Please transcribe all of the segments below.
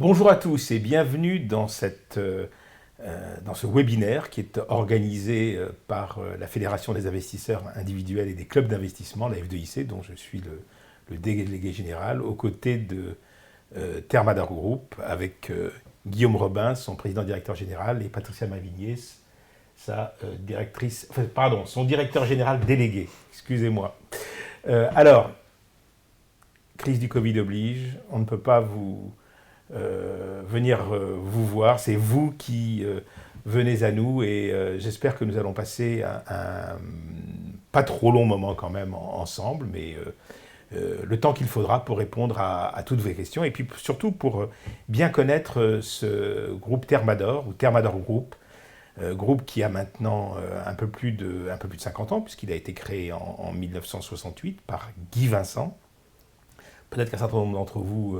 Bonjour à tous et bienvenue dans ce webinaire qui est organisé par la Fédération des investisseurs individuels et des clubs d'investissement, la F2IC, dont je suis le délégué général, aux côtés de Thermador Group, avec Guillaume Robin, son président-directeur général, et Patricia Mavigné, son directeur général délégué. Excusez-moi. Alors, crise du Covid oblige, on ne peut pas venir vous voir, c'est vous qui venez à nous et j'espère que nous allons passer un pas trop long moment quand même ensemble, mais le temps qu'il faudra pour répondre à toutes vos questions et puis surtout pour bien connaître ce groupe Thermador ou Thermador Group, groupe qui a maintenant un peu plus de 50 ans puisqu'il a été créé en 1968 par Guy Vincent. Peut-être qu'un certain nombre d'entre vous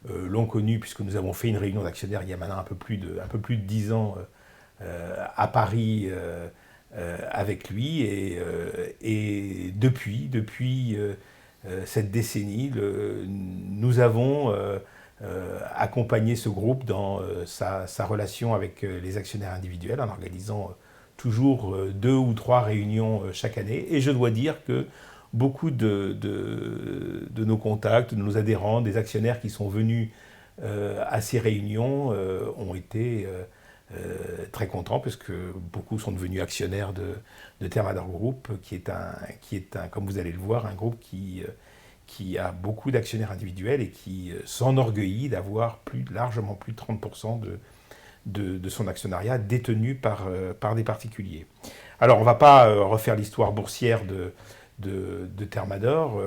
l'ont connu puisque nous avons fait une réunion d'actionnaires il y a maintenant un peu plus de 10 ans à Paris avec lui et depuis cette décennie, nous avons accompagné ce groupe dans sa relation avec les actionnaires individuels en organisant toujours 2 ou 3 réunions chaque année. Et je dois dire que beaucoup de nos contacts, de nos adhérents, des actionnaires qui sont venus à ces réunions ont été très contents parce que beaucoup sont devenus actionnaires de Thermador Group, qui est un, comme vous allez le voir, un groupe qui a beaucoup d'actionnaires individuels et qui s'enorgueillit d'avoir largement plus de 30% de son actionnariat détenu par des particuliers. Alors on ne va pas refaire l'histoire boursière de Thermador.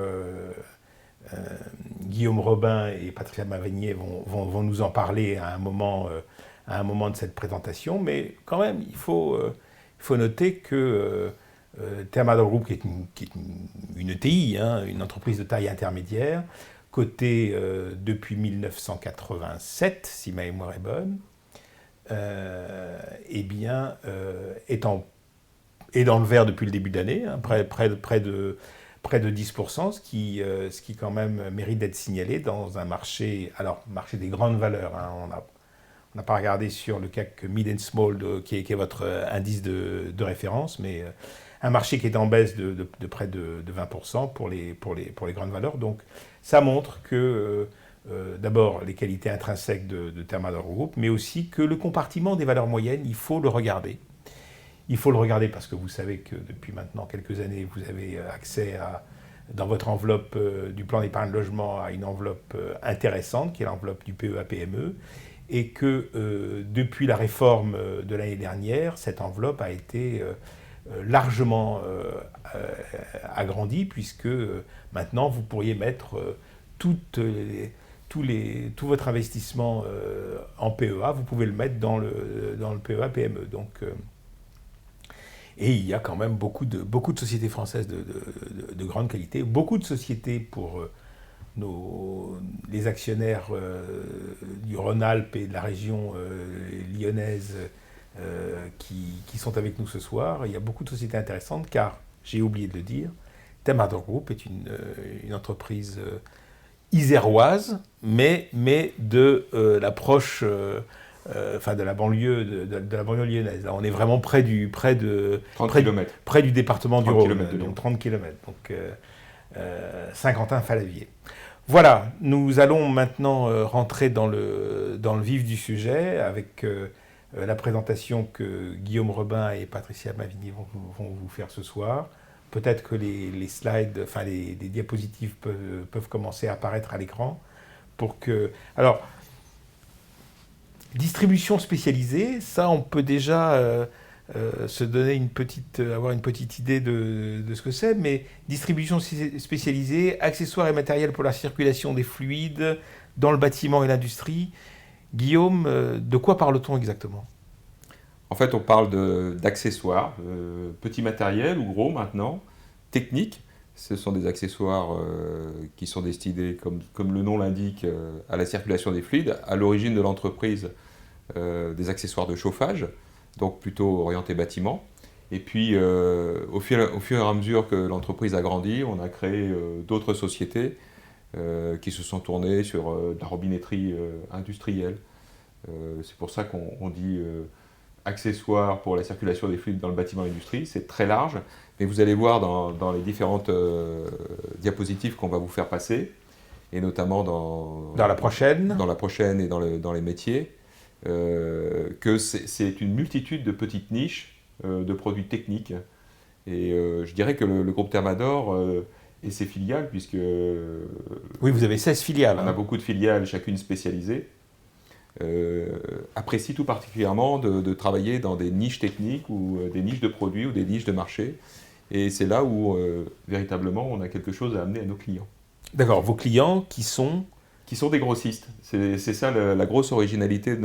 Guillaume Robin et Patricia Mavigné vont nous en parler à un moment de cette présentation, mais quand même, il faut noter que Thermador Group, qui est une ETI, une entreprise de taille intermédiaire, cotée depuis 1987, si ma mémoire est bonne, est dans le vert depuis le début d'année, près de 10%, ce qui quand même mérite d'être signalé dans un marché des grandes valeurs. On n'a pas regardé sur le CAC Mid and Small, qui est votre indice de référence, mais un marché qui est en baisse de près de 20% pour les grandes valeurs. Donc ça montre que d'abord les qualités intrinsèques de Thermador Group, mais aussi que le compartiment des valeurs moyennes, il faut le regarder. Il faut le regarder parce que vous savez que depuis maintenant quelques années, vous avez accès dans votre enveloppe du plan d'épargne logement à une enveloppe intéressante, qui est l'enveloppe du PEA-PME, et que depuis la réforme de l'année dernière, cette enveloppe a été largement agrandie, puisque maintenant vous pourriez mettre tout votre investissement en PEA, vous pouvez le mettre dans le PEA-PME. Donc, et il y a quand même beaucoup de sociétés françaises de grande qualité, beaucoup de sociétés pour les actionnaires du Rhône-Alpes et de la région lyonnaise qui sont avec nous ce soir. Il y a beaucoup de sociétés intéressantes car, j'ai oublié de le dire, Thermador Group est une entreprise iséroise, mais de l'approche de la banlieue de la banlieue lyonnaise. Là, on est vraiment près du département du Rhône, donc 30 km. Donc Saint-Quentin-Fallavier. Voilà, nous allons maintenant rentrer dans le vif du sujet avec la présentation que Guillaume Robin et Patricia Mavigné vont vous faire ce soir. Peut-être que les slides, les diapositives peuvent commencer à apparaître à l'écran pour que... Alors, distribution spécialisée, ça on peut déjà se donner avoir une petite idée de ce que c'est, mais distribution spécialisée, accessoires et matériel pour la circulation des fluides dans le bâtiment et l'industrie. Guillaume, de quoi parle-t-on exactement ? En fait, on parle d'accessoires, petit matériel ou gros maintenant, techniques. Ce sont des accessoires qui sont destinés, comme le nom l'indique, à la circulation des fluides. À l'origine de l'entreprise, des accessoires de chauffage, donc plutôt orientés bâtiment. Et puis, au fur et à mesure que l'entreprise a grandi, on a créé d'autres sociétés qui se sont tournés sur de la robinetterie industrielle. C'est pour ça qu'on dit accessoires pour la circulation des fluides dans le bâtiment et l'industrie. C'est très large, mais vous allez voir dans les différentes diapositives qu'on va vous faire passer, et notamment dans la prochaine et dans les métiers, que c'est une multitude de petites niches de produits techniques. Et je dirais que le groupe Thermador et ses filiales, puisque oui, vous avez 16 filiales. On a beaucoup de filiales, chacune spécialisée, apprécie tout particulièrement de travailler dans des niches techniques ou des niches de produits ou des niches de marché. Et c'est là où véritablement on a quelque chose à amener à nos clients. D'accord, vos clients qui sont des grossistes. C'est ça la grosse originalité,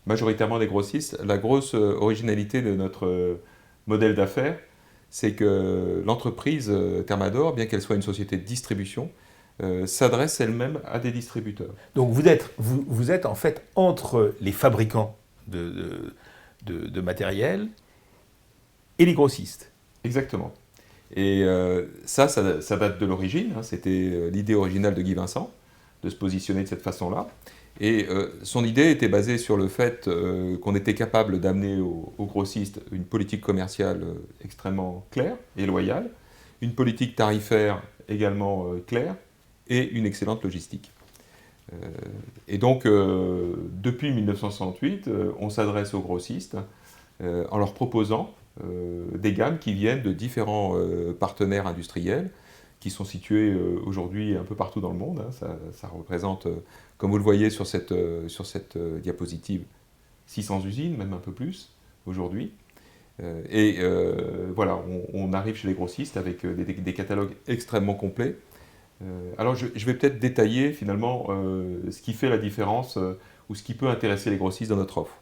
majoritairement des grossistes. La grosse originalité de notre modèle d'affaires, c'est que l'entreprise Thermador, bien qu'elle soit une société de distribution, s'adresse elle-même à des distributeurs. Donc vous êtes en fait entre les fabricants de matériel et les grossistes. Exactement. Et ça date de l'origine. C'était l'idée originale de Guy Vincent, de se positionner de cette façon-là. Et son idée était basée sur le fait qu'on était capable d'amener aux grossistes une politique commerciale extrêmement claire et loyale, une politique tarifaire également claire, et une excellente logistique. Et donc, depuis 1968, on s'adresse aux grossistes en leur proposant des gammes qui viennent de différents partenaires industriels qui sont situés aujourd'hui un peu partout dans le monde. Ça représente, comme vous le voyez sur cette diapositive, 600 usines, même un peu plus aujourd'hui. Et voilà, on arrive chez les grossistes avec des catalogues extrêmement complets. Alors je vais peut-être détailler finalement ce qui fait la différence ou ce qui peut intéresser les grossistes dans notre offre.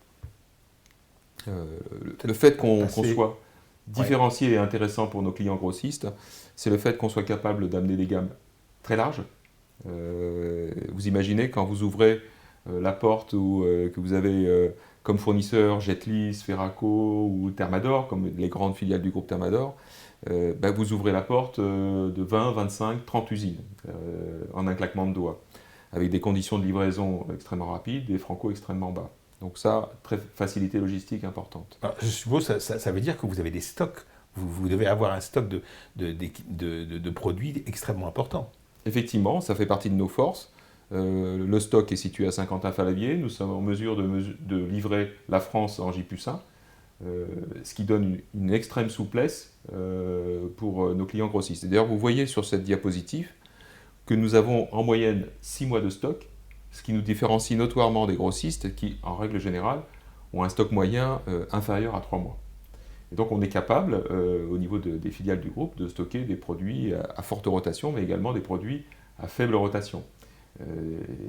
Le fait qu'on soit différencié et intéressant pour nos clients grossistes, c'est le fait qu'on soit capable d'amener des gammes très larges. Vous imaginez quand vous ouvrez la porte ou que vous avez comme fournisseur Jetly, Sferaco ou Thermador, comme les grandes filiales du groupe Thermador, vous ouvrez la porte de 20, 25, 30 usines en un claquement de doigts, avec des conditions de livraison extrêmement rapides, des francos extrêmement bas. Donc ça, très facilité logistique importante. Alors, je suppose que ça veut dire que vous avez des stocks. Vous devez avoir un stock de produits extrêmement important. Effectivement, ça fait partie de nos forces. Le stock est situé à Saint-Quentin-Fallavier. Nous sommes en mesure de livrer la France en J+1, ce qui donne une extrême souplesse pour nos clients grossistes. D'ailleurs, vous voyez sur cette diapositive que nous avons en moyenne 6 mois de stock, ce qui nous différencie notoirement des grossistes qui, en règle générale, ont un stock moyen inférieur à 3 mois. Et donc on est capable, au niveau des filiales du groupe, de stocker des produits à forte rotation, mais également des produits à faible rotation.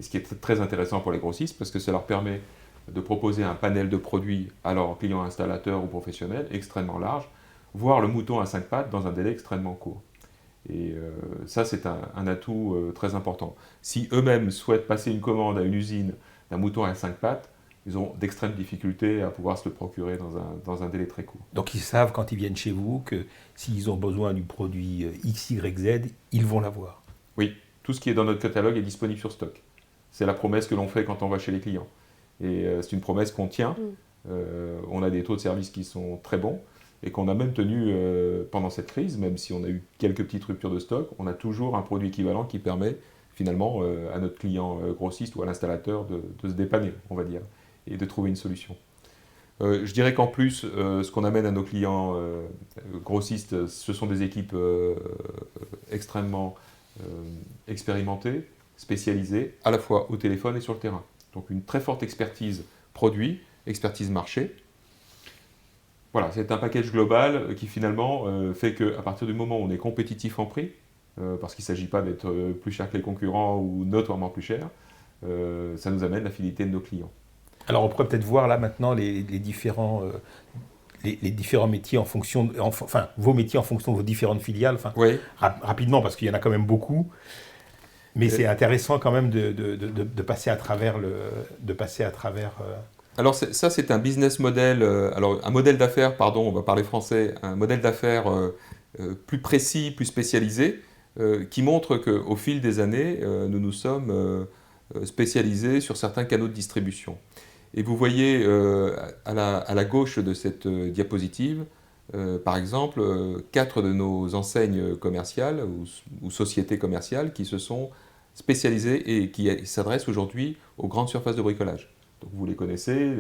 Ce qui est très intéressant pour les grossistes, parce que ça leur permet de proposer un panel de produits à leurs clients installateurs ou professionnels extrêmement large, voire le mouton à 5 pattes dans un délai extrêmement court. Et ça, c'est un atout très important. Si eux-mêmes souhaitent passer une commande à une usine d'un mouton à 5 pattes, ils ont d'extrêmes difficultés à pouvoir se le procurer dans un délai très court. Donc ils savent quand ils viennent chez vous que s'ils ont besoin du produit X, Y, Z, ils vont l'avoir. Oui, tout ce qui est dans notre catalogue est disponible sur stock. C'est la promesse que l'on fait quand on va chez les clients. Et c'est une promesse qu'on tient. On a des taux de service qui sont très bons et qu'on a même tenu pendant cette crise, même si on a eu quelques petites ruptures de stock, on a toujours un produit équivalent qui permet finalement à notre client grossiste ou à l'installateur de se dépanner, on va dire, et de trouver une solution. Je dirais qu'en plus, ce qu'on amène à nos clients grossistes, ce sont des équipes extrêmement expérimentées, spécialisées, à la fois au téléphone et sur le terrain. Donc une très forte expertise produit, expertise marché. Voilà, c'est un package global qui finalement fait qu'à partir du moment où on est compétitif en prix, parce qu'il ne s'agit pas d'être plus cher que les concurrents ou notoirement plus cher, ça nous amène la fidélité de nos clients. Alors on pourrait peut-être voir là maintenant les différents métiers en fonction, vos métiers en fonction de vos différentes filiales, oui. Rapidement parce qu'il y en a quand même beaucoup, mais c'est intéressant quand même de passer à travers Alors ça c'est un business model, un modèle d'affaires, pardon, on va parler français, un modèle d'affaires plus précis, plus spécialisé, qui montre qu'au fil des années, nous nous sommes spécialisés sur certains canaux de distribution. Et vous voyez à la gauche de cette diapositive, par exemple, 4 de nos enseignes commerciales ou sociétés commerciales qui se sont spécialisées et qui s'adressent aujourd'hui aux grandes surfaces de bricolage. Donc vous les connaissez,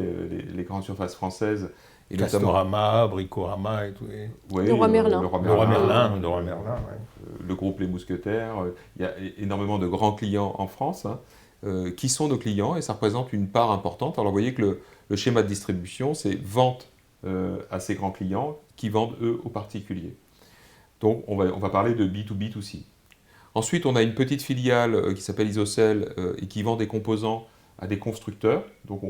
les grandes surfaces françaises. Et Castorama, Bricorama et tout. Oui, Leroy Merlin. Le Roi Merlin, le groupe Les Mousquetaires. Il y a énormément de grands clients en France qui sont nos clients et ça représente une part importante. Alors vous voyez que le schéma de distribution, c'est vente à ces grands clients qui vendent eux aux particuliers. Donc on va parler de B2B2C. Ensuite, on a une petite filiale qui s'appelle Isocel et qui vend des composants à des constructeurs. Donc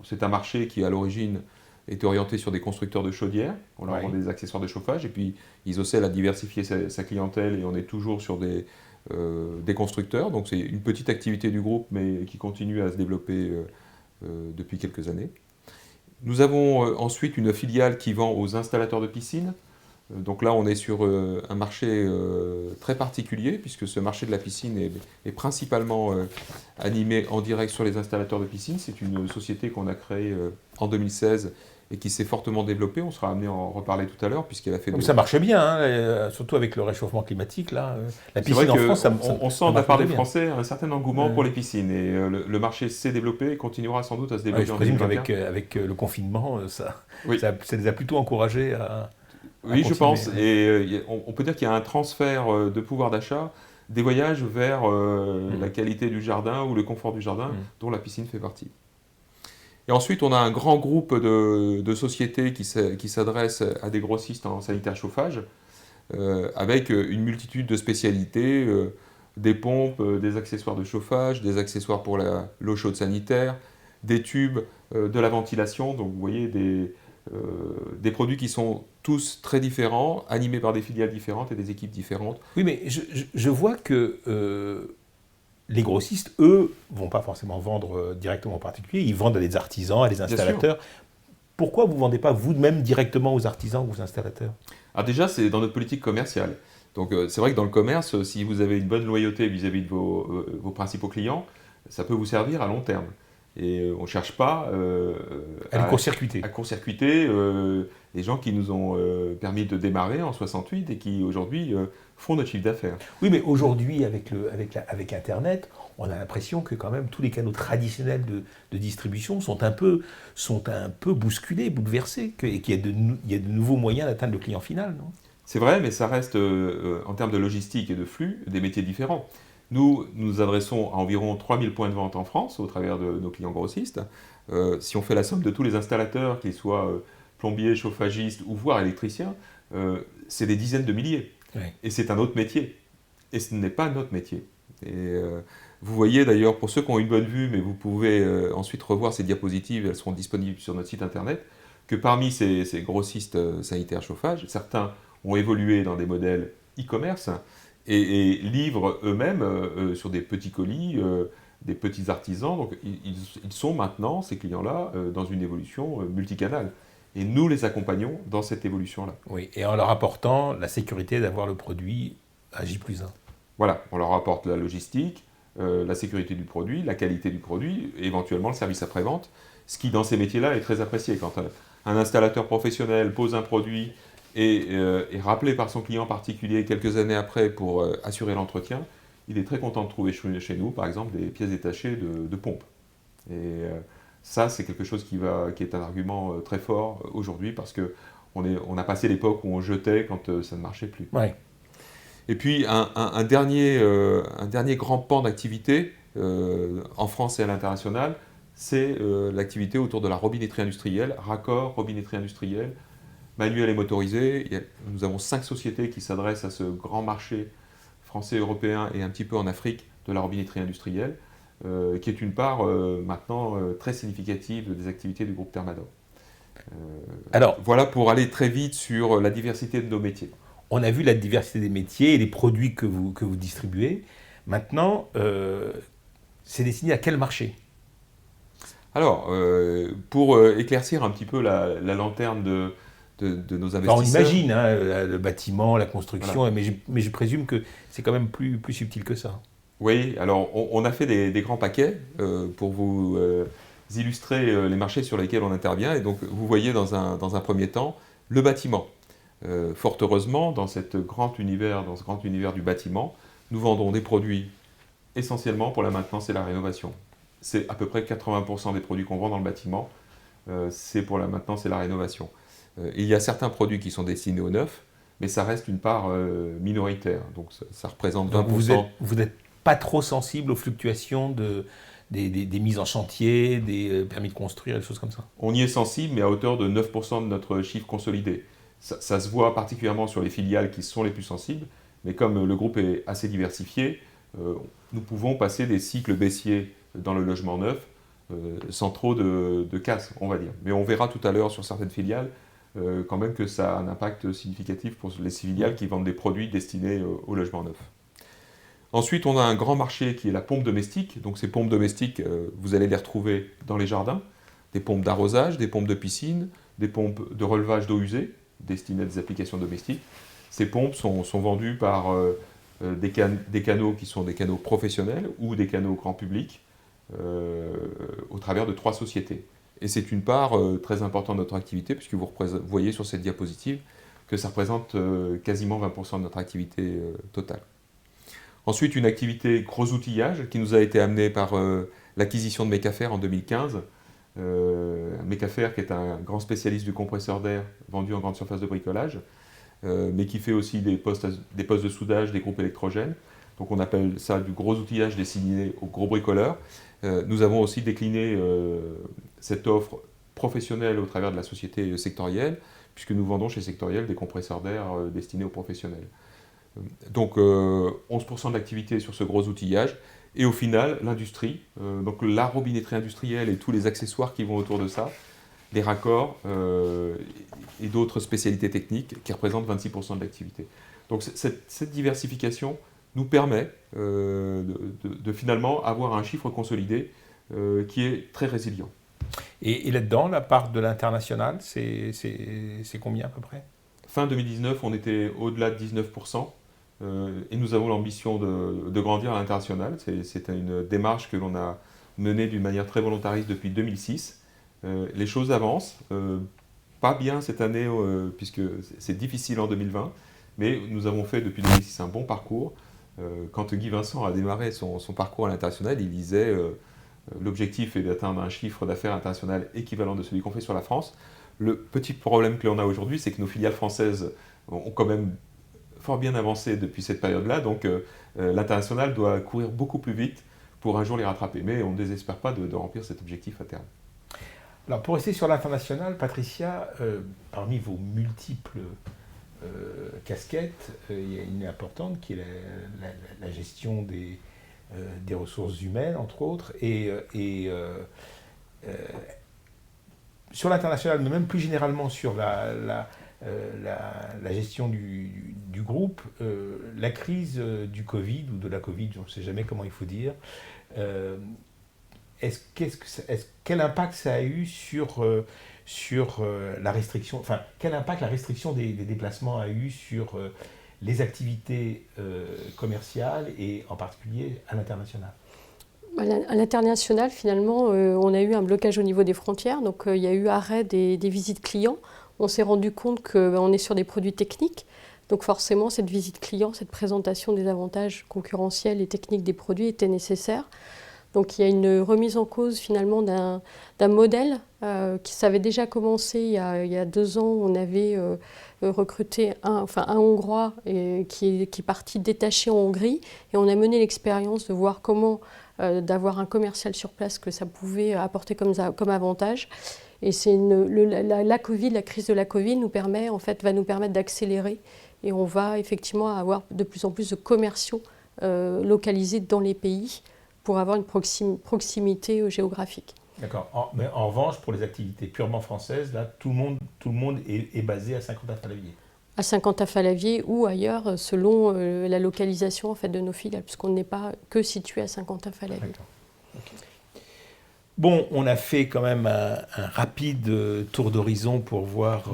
c'est un marché qui à l'origine était orienté sur des constructeurs de chaudières. On leur vend des accessoires de chauffage. Et puis Isocel a diversifié sa clientèle et on est toujours sur des constructeurs. Donc c'est une petite activité du groupe mais qui continue à se développer depuis quelques années. Nous avons ensuite une filiale qui vend aux installateurs de piscines. Donc là, on est sur un marché très particulier, puisque ce marché de la piscine est principalement animé en direct sur les installateurs de piscine. C'est une société qu'on a créée en 2016 et qui s'est fortement développée. On sera amené à en reparler tout à l'heure, puisqu'elle a fait... Ça marche bien, hein, surtout avec le réchauffement climatique. Là. La piscine en France, on sent de la part des Français un certain engouement pour les piscines. Et le marché s'est développé et continuera sans doute à se développer en 2021. Avec le confinement, ça les a plutôt encouragés à... Oui, je pense. Et on peut dire qu'il y a un transfert de pouvoir d'achat des voyages vers la qualité du jardin ou le confort du jardin, dont la piscine fait partie. Et ensuite, on a un grand groupe de sociétés qui s'adressent à des grossistes en sanitaire chauffage, avec une multitude de spécialités, des pompes, des accessoires de chauffage, des accessoires pour l'eau chaude sanitaire, des tubes, de la ventilation. Donc vous voyez des produits qui sont tous très différents, animés par des filiales différentes et des équipes différentes. Oui, mais je vois que les grossistes, eux, ne vont pas forcément vendre directement aux particuliers, ils vendent à des artisans, à des installateurs. Pourquoi vous ne vendez pas vous-même directement aux artisans ou aux installateurs ? Alors déjà, c'est dans notre politique commerciale. Donc c'est vrai que dans le commerce, si vous avez une bonne loyauté vis-à-vis de vos principaux clients, ça peut vous servir à long terme. Et on ne cherche pas à court-circuiter. À court-circuiter les gens qui nous ont permis de démarrer en 68 et qui aujourd'hui font notre chiffre d'affaires. Oui, mais aujourd'hui, avec Internet, on a l'impression que quand même tous les canaux traditionnels de distribution sont un peu bousculés, bouleversés, et qu'il y a de nouveaux moyens d'atteindre le client final, non ? C'est vrai, mais ça reste, en termes de logistique et de flux, des métiers différents. Nous adressons à environ 3000 points de vente en France au travers de nos clients grossistes. Si on fait la somme de tous les installateurs, qu'ils soient plombiers, chauffagistes ou voire électriciens, c'est des dizaines de milliers. Oui. Et c'est un autre métier. Et ce n'est pas notre métier. Et vous voyez d'ailleurs, pour ceux qui ont une bonne vue, mais vous pouvez ensuite revoir ces diapositives, elles seront disponibles sur notre site internet, que parmi ces grossistes sanitaires chauffage, certains ont évolué dans des modèles e-commerce, et livrent eux-mêmes sur des petits colis, des petits artisans. Donc ils sont maintenant, ces clients-là, dans une évolution multicanale. Et nous les accompagnons dans cette évolution-là. Oui, et en leur apportant la sécurité d'avoir le produit à J+1. Voilà, on leur apporte la logistique, la sécurité du produit, la qualité du produit, et éventuellement le service après-vente, ce qui dans ces métiers-là est très apprécié. Quand un installateur professionnel pose un produit et est rappelé par son client particulier quelques années après pour assurer l'entretien, il est très content de trouver chez nous, par exemple, des pièces détachées de pompes. Et ça, c'est quelque chose qui est un argument très fort aujourd'hui, parce qu'on a passé l'époque où on jetait quand ça ne marchait plus. Ouais. Et puis, un dernier grand pan d'activité en France et à l'international, c'est l'activité autour de la robinetterie industrielle, raccord, robinetterie industrielle, manuel et motorisé. Nous avons 5 sociétés qui s'adressent à ce grand marché français, européen et un petit peu en Afrique de la robinetterie industrielle, qui est une part maintenant très significative des activités du groupe Thermador. Alors, voilà pour aller très vite sur la diversité de nos métiers. On a vu la diversité des métiers et des produits que vous distribuez. Maintenant, c'est destiné à quel marché ? Alors, pour éclaircir un petit peu la lanterne de nos Enfin, on investisseurs. imagine le bâtiment, la construction, Voilà. mais je présume que c'est quand même plus subtil que ça. Oui, alors on a fait des grands paquets pour vous illustrer les marchés sur lesquels on intervient. Et donc vous voyez dans un premier temps le bâtiment. Fort heureusement, dans ce grand univers du bâtiment, nous vendons des produits essentiellement pour la maintenance et la rénovation. C'est à peu près 80% des produits qu'on vend dans le bâtiment, c'est pour la maintenance et la rénovation. Il y a certains produits qui sont destinés au neuf, mais ça reste une part minoritaire. Donc ça représente 20%. Donc vous n'êtes pas trop sensible aux fluctuations des mises en chantier, des permis de construire, des choses comme ça. On y est sensible, mais à hauteur de 9% de notre chiffre consolidé. Ça se voit particulièrement sur les filiales qui sont les plus sensibles, mais comme le groupe est assez diversifié, nous pouvons passer des cycles baissiers dans le logement neuf sans trop de casse, on va dire. Mais on verra tout à l'heure sur certaines filiales quand même que ça a un impact significatif pour les filiales qui vendent des produits destinés au logement neuf. Ensuite, on a un grand marché qui est la pompe domestique. Donc ces pompes domestiques, vous allez les retrouver dans les jardins. Des pompes d'arrosage, des pompes de piscine, des pompes de relevage d'eau usée, destinées à des applications domestiques. Ces pompes sont vendues par des canaux qui sont des canaux professionnels ou des canaux grand public au travers de 3 sociétés. Et c'est une part très importante de notre activité, puisque vous voyez sur cette diapositive que ça représente quasiment 20% de notre activité totale. Ensuite, une activité gros outillage qui nous a été amenée par l'acquisition de Mecafer en 2015. Mecafer qui est un grand spécialiste du compresseur d'air vendu en grande surface de bricolage, mais qui fait aussi des postes de soudage des groupes électrogènes. Donc on appelle ça du gros outillage destiné aux gros bricoleurs. Nous avons aussi décliné cette offre professionnelle au travers de la société sectorielle, puisque nous vendons chez Sectoriel des compresseurs d'air destinés aux professionnels. Donc 11% de l'activité sur ce gros outillage. Et au final, l'industrie, donc la robinetterie industrielle et tous les accessoires qui vont autour de ça, les raccords et d'autres spécialités techniques qui représentent 26% de l'activité. Donc cette diversification nous permet de finalement avoir un chiffre consolidé qui est très résilient. Et là-dedans, la part de l'international, c'est combien à peu près? Fin 2019, on était au-delà de 19%. Et nous avons l'ambition de grandir à l'international. C'est une démarche que l'on a menée d'une manière très volontariste depuis 2006. Les choses avancent, pas bien cette année puisque c'est difficile en 2020, mais nous avons fait depuis 2006 un bon parcours. Quand Guy Vincent a démarré son parcours à l'international, il disait l'objectif est d'atteindre un chiffre d'affaires international équivalent de celui qu'on fait sur la France. Le petit problème que l'on a aujourd'hui, c'est que nos filiales françaises ont quand même fort bien avancé depuis cette période-là, donc l'international doit courir beaucoup plus vite pour un jour les rattraper. Mais on ne désespère pas de remplir cet objectif à terme. Alors pour rester sur l'international, Patricia, parmi vos multiples casquettes, il y a une importante qui est la gestion des ressources humaines, entre autres, et sur l'international, mais même plus généralement sur la gestion du groupe, la crise du Covid, ou de la Covid, je ne sais jamais comment il faut dire, quel impact ça a eu sur la restriction, enfin, quel impact la restriction des déplacements a eu sur les activités commerciales et en particulier à l'international? À l'international, finalement, on a eu un blocage au niveau des frontières, donc il y a eu arrêt des visites clients. On s'est rendu compte qu'on est sur des produits techniques, donc forcément cette visite client, cette présentation des avantages concurrentiels et techniques des produits était nécessaire. Donc il y a une remise en cause finalement d'un modèle qui avait déjà commencé il y a 2 ans. On avait recruté un Hongrois qui est parti détaché en Hongrie, et on a mené l'expérience de voir comment d'avoir un commercial sur place, que ça pouvait apporter comme avantage. Et c'est la Covid, la crise de la Covid va nous permettre d'accélérer, et on va effectivement avoir de plus en plus de commerciaux localisés dans les pays pour avoir une proximité géographique. D'accord. Mais en revanche, pour les activités purement françaises, là, tout le monde est basé à Saint-Quentin-Fallavier. À Saint-Quentin-Fallavier ou ailleurs, selon la localisation en fait, de nos filiales, puisqu'on n'est pas que situé à Saint-Quentin-Fallavier. D'accord. Okay. Bon, on a fait quand même un rapide tour d'horizon pour voir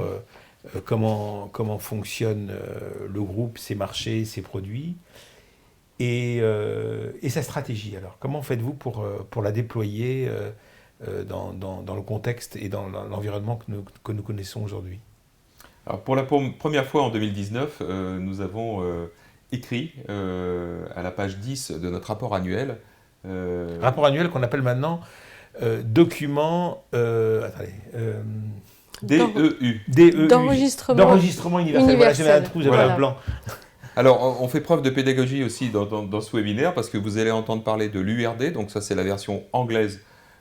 comment fonctionne le groupe, ses marchés, ses produits et sa stratégie. Alors, comment faites-vous pour la déployer dans le contexte et dans l'environnement que nous connaissons aujourd'hui? Alors pour la première fois en 2019, nous avons écrit à la page 10 de notre rapport annuel. Rapport annuel qu'on appelle maintenant document attendez, DEU. DEU, D'enregistrement universel. Voilà, j'avais un trou, j'avais Voilà. un blanc. Alors, on fait preuve de pédagogie aussi dans ce webinaire parce que vous allez entendre parler de l'URD, donc ça c'est la version anglaise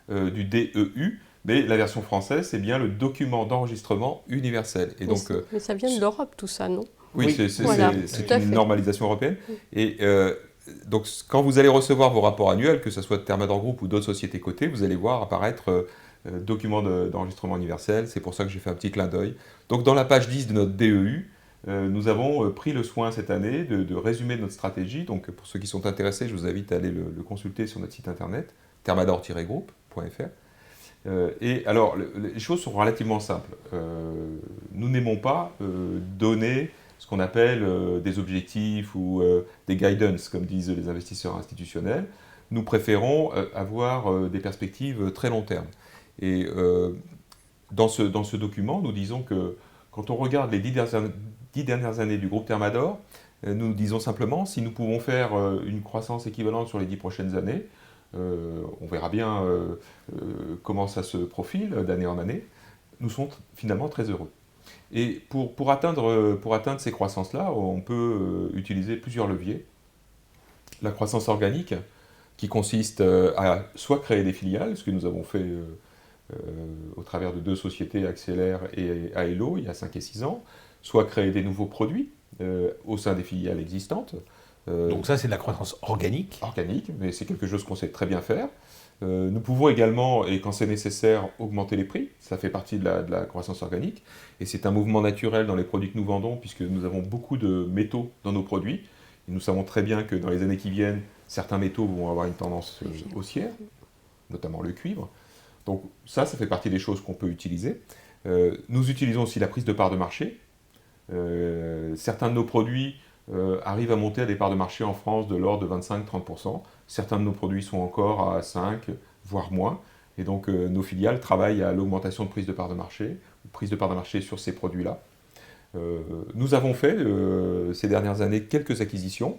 du DEU, mais la version française c'est bien le document d'enregistrement universel. Et donc, mais ça vient de l'Europe tout ça, non? oui, Oui, c'est voilà, c'est tout à une fait. normalisation européenne. Et donc, quand vous allez recevoir vos rapports annuels, que ce soit de Thermador Group ou d'autres sociétés cotées, vous allez voir apparaître document d'enregistrement universel. C'est pour ça que j'ai fait un petit clin d'œil. Donc, dans la page 10 de notre DEU, nous avons pris le soin cette année de résumer notre stratégie. Donc, pour ceux qui sont intéressés, je vous invite à aller le consulter sur notre site internet, thermador-group.fr. Et alors, les choses sont relativement simples. Nous n'aimons pas donner ce qu'on appelle des objectifs ou des guidance, comme disent les investisseurs institutionnels. Nous préférons avoir des perspectives très long terme. Et dans ce document, nous disons que quand on regarde les 10 dernières années du groupe Thermador, nous disons simplement si nous pouvons faire une croissance équivalente sur les 10 prochaines années, on verra bien comment ça se profile d'année en année, nous sommes finalement très heureux. Et pour atteindre ces croissances-là, on peut utiliser plusieurs leviers. La croissance organique, qui consiste à soit créer des filiales, ce que nous avons fait au travers de 2 sociétés, Accélère et Aelo, il y a 5 et 6 ans, soit créer des nouveaux produits au sein des filiales existantes. Donc ça, c'est de la croissance organique. Organique, mais c'est quelque chose qu'on sait très bien faire. Nous pouvons également, et quand c'est nécessaire, augmenter les prix. Ça fait partie de la croissance organique. Et c'est un mouvement naturel dans les produits que nous vendons, puisque nous avons beaucoup de métaux dans nos produits. Et nous savons très bien que dans les années qui viennent, certains métaux vont avoir une tendance haussière, notamment le cuivre. Donc ça fait partie des choses qu'on peut utiliser. Nous utilisons aussi la prise de part de marché. Certains de nos produits arrivent à monter à des parts de marché en France de l'ordre de 25-30%. Certains de nos produits sont encore à 5, voire moins. Et donc nos filiales travaillent à l'augmentation de prise de part de marché, prise de part de marché sur ces produits-là. Nous avons fait ces dernières années quelques acquisitions,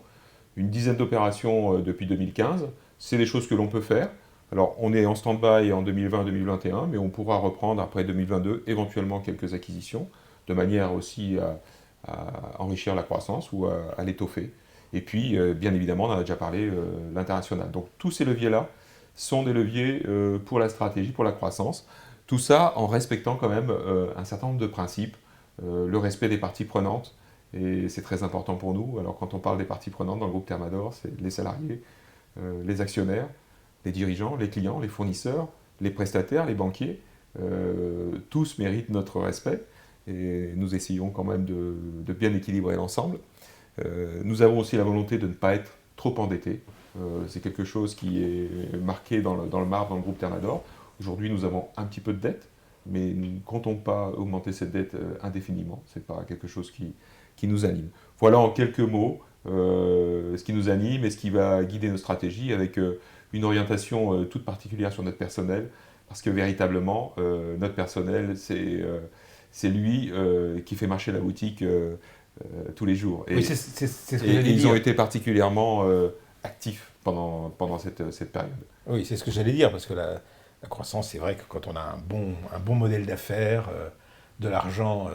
une dizaine d'opérations depuis 2015. C'est des choses que l'on peut faire. Alors on est en stand-by en 2020-2021, mais on pourra reprendre après 2022 éventuellement quelques acquisitions, de manière aussi à enrichir la croissance ou à l'étoffer. Et puis, bien évidemment, on en a déjà parlé, l'international. Donc tous ces leviers-là sont des leviers pour la stratégie, pour la croissance. Tout ça en respectant quand même un certain nombre de principes, le respect des parties prenantes, et c'est très important pour nous. Alors quand on parle des parties prenantes dans le groupe Thermador, c'est les salariés, les actionnaires, les dirigeants, les clients, les fournisseurs, les prestataires, les banquiers. Tous méritent notre respect. Et nous essayons quand même de bien équilibrer l'ensemble. Nous avons aussi la volonté de ne pas être trop endettés. C'est quelque chose qui est marqué dans le marbre dans le groupe Thermador. Aujourd'hui, nous avons un petit peu de dette, mais nous ne comptons pas augmenter cette dette indéfiniment. Ce n'est pas quelque chose qui nous anime. Voilà en quelques mots ce qui nous anime et ce qui va guider nos stratégies avec une orientation toute particulière sur notre personnel, parce que véritablement, notre personnel, c'est lui qui fait marcher la boutique tous les jours. Et, oui, c'est ce que et j'allais ils dire. ont été particulièrement actifs pendant cette période. Oui, c'est ce que j'allais dire, parce que la croissance, c'est vrai que quand on a un bon modèle d'affaires, de l'argent,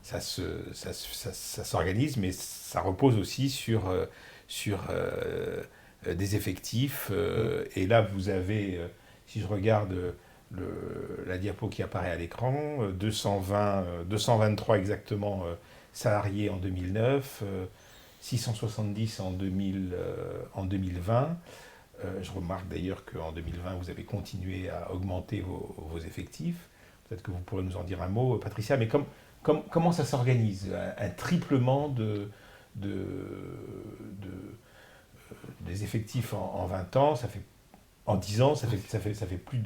ça s'organise, mais ça repose aussi sur des effectifs. Et là, vous avez, si je regarde la diapo qui apparaît à l'écran, 223 exactement salariés en 2009, 670 en 2020. Je remarque d'ailleurs qu'en 2020, vous avez continué à augmenter vos effectifs. Peut-être que vous pourrez nous en dire un mot, Patricia, mais comment ça s'organise? Un triplement des effectifs en 20 ans, en 10 ans, ça fait plus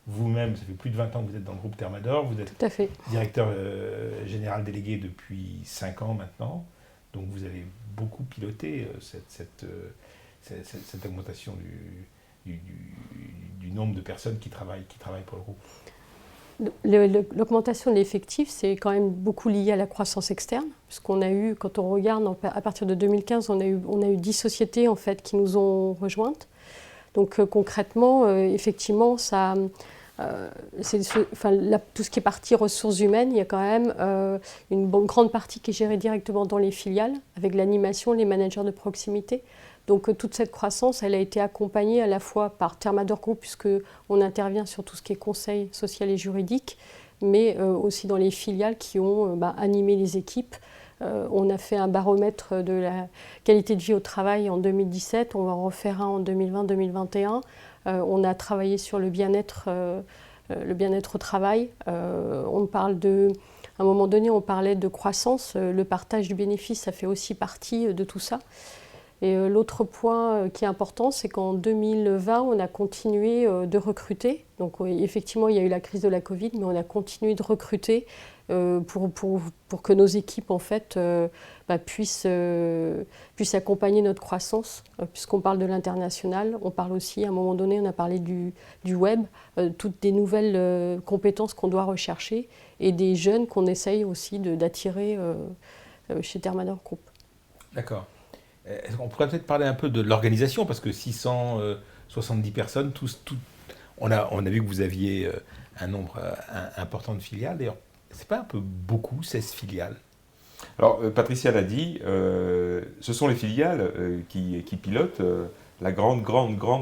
Vous-même, ça fait plus de 20 ans que vous êtes dans le groupe Thermador. Vous êtes Tout à fait. directeur général délégué depuis 5 ans maintenant. Donc vous avez beaucoup piloté cette augmentation du nombre de personnes qui travaillent pour le groupe. L'augmentation de l'effectif, c'est quand même beaucoup lié à la croissance externe, puisqu'on a eu, quand on regarde, à partir de 2015, on a eu 10 sociétés en fait, qui nous ont rejointes. Donc concrètement, effectivement, ça, tout ce qui est partie ressources humaines, il y a quand même une grande partie qui est gérée directement dans les filiales, avec l'animation, les managers de proximité. Donc toute cette croissance, elle a été accompagnée à la fois par Thermador Group, puisqu'on intervient sur tout ce qui est conseil social et juridique, mais aussi dans les filiales qui ont animé les équipes. On a fait un baromètre de la qualité de vie au travail en 2017, on va en refaire un en 2020-2021. On a travaillé sur le bien-être au travail. On parle à un moment donné, on parlait de croissance. Le partage du bénéfice, ça fait aussi partie de tout ça. Et l'autre point qui est important, c'est qu'en 2020, on a continué de recruter. Donc effectivement, il y a eu la crise de la Covid, mais on a continué de recruter pour que nos équipes en fait, puissent accompagner notre croissance. Puisqu'on parle de l'international, on parle aussi, à un moment donné, on a parlé du web, toutes des nouvelles compétences qu'on doit rechercher et des jeunes qu'on essaye aussi d'attirer chez Thermador Group. D'accord. On pourrait peut-être parler un peu de l'organisation, parce que 670 personnes, on a vu que vous aviez un nombre important de filiales. D'ailleurs, c'est pas un peu beaucoup, 16 filiales? Alors, Patricia l'a dit, ce sont les filiales qui pilotent la grande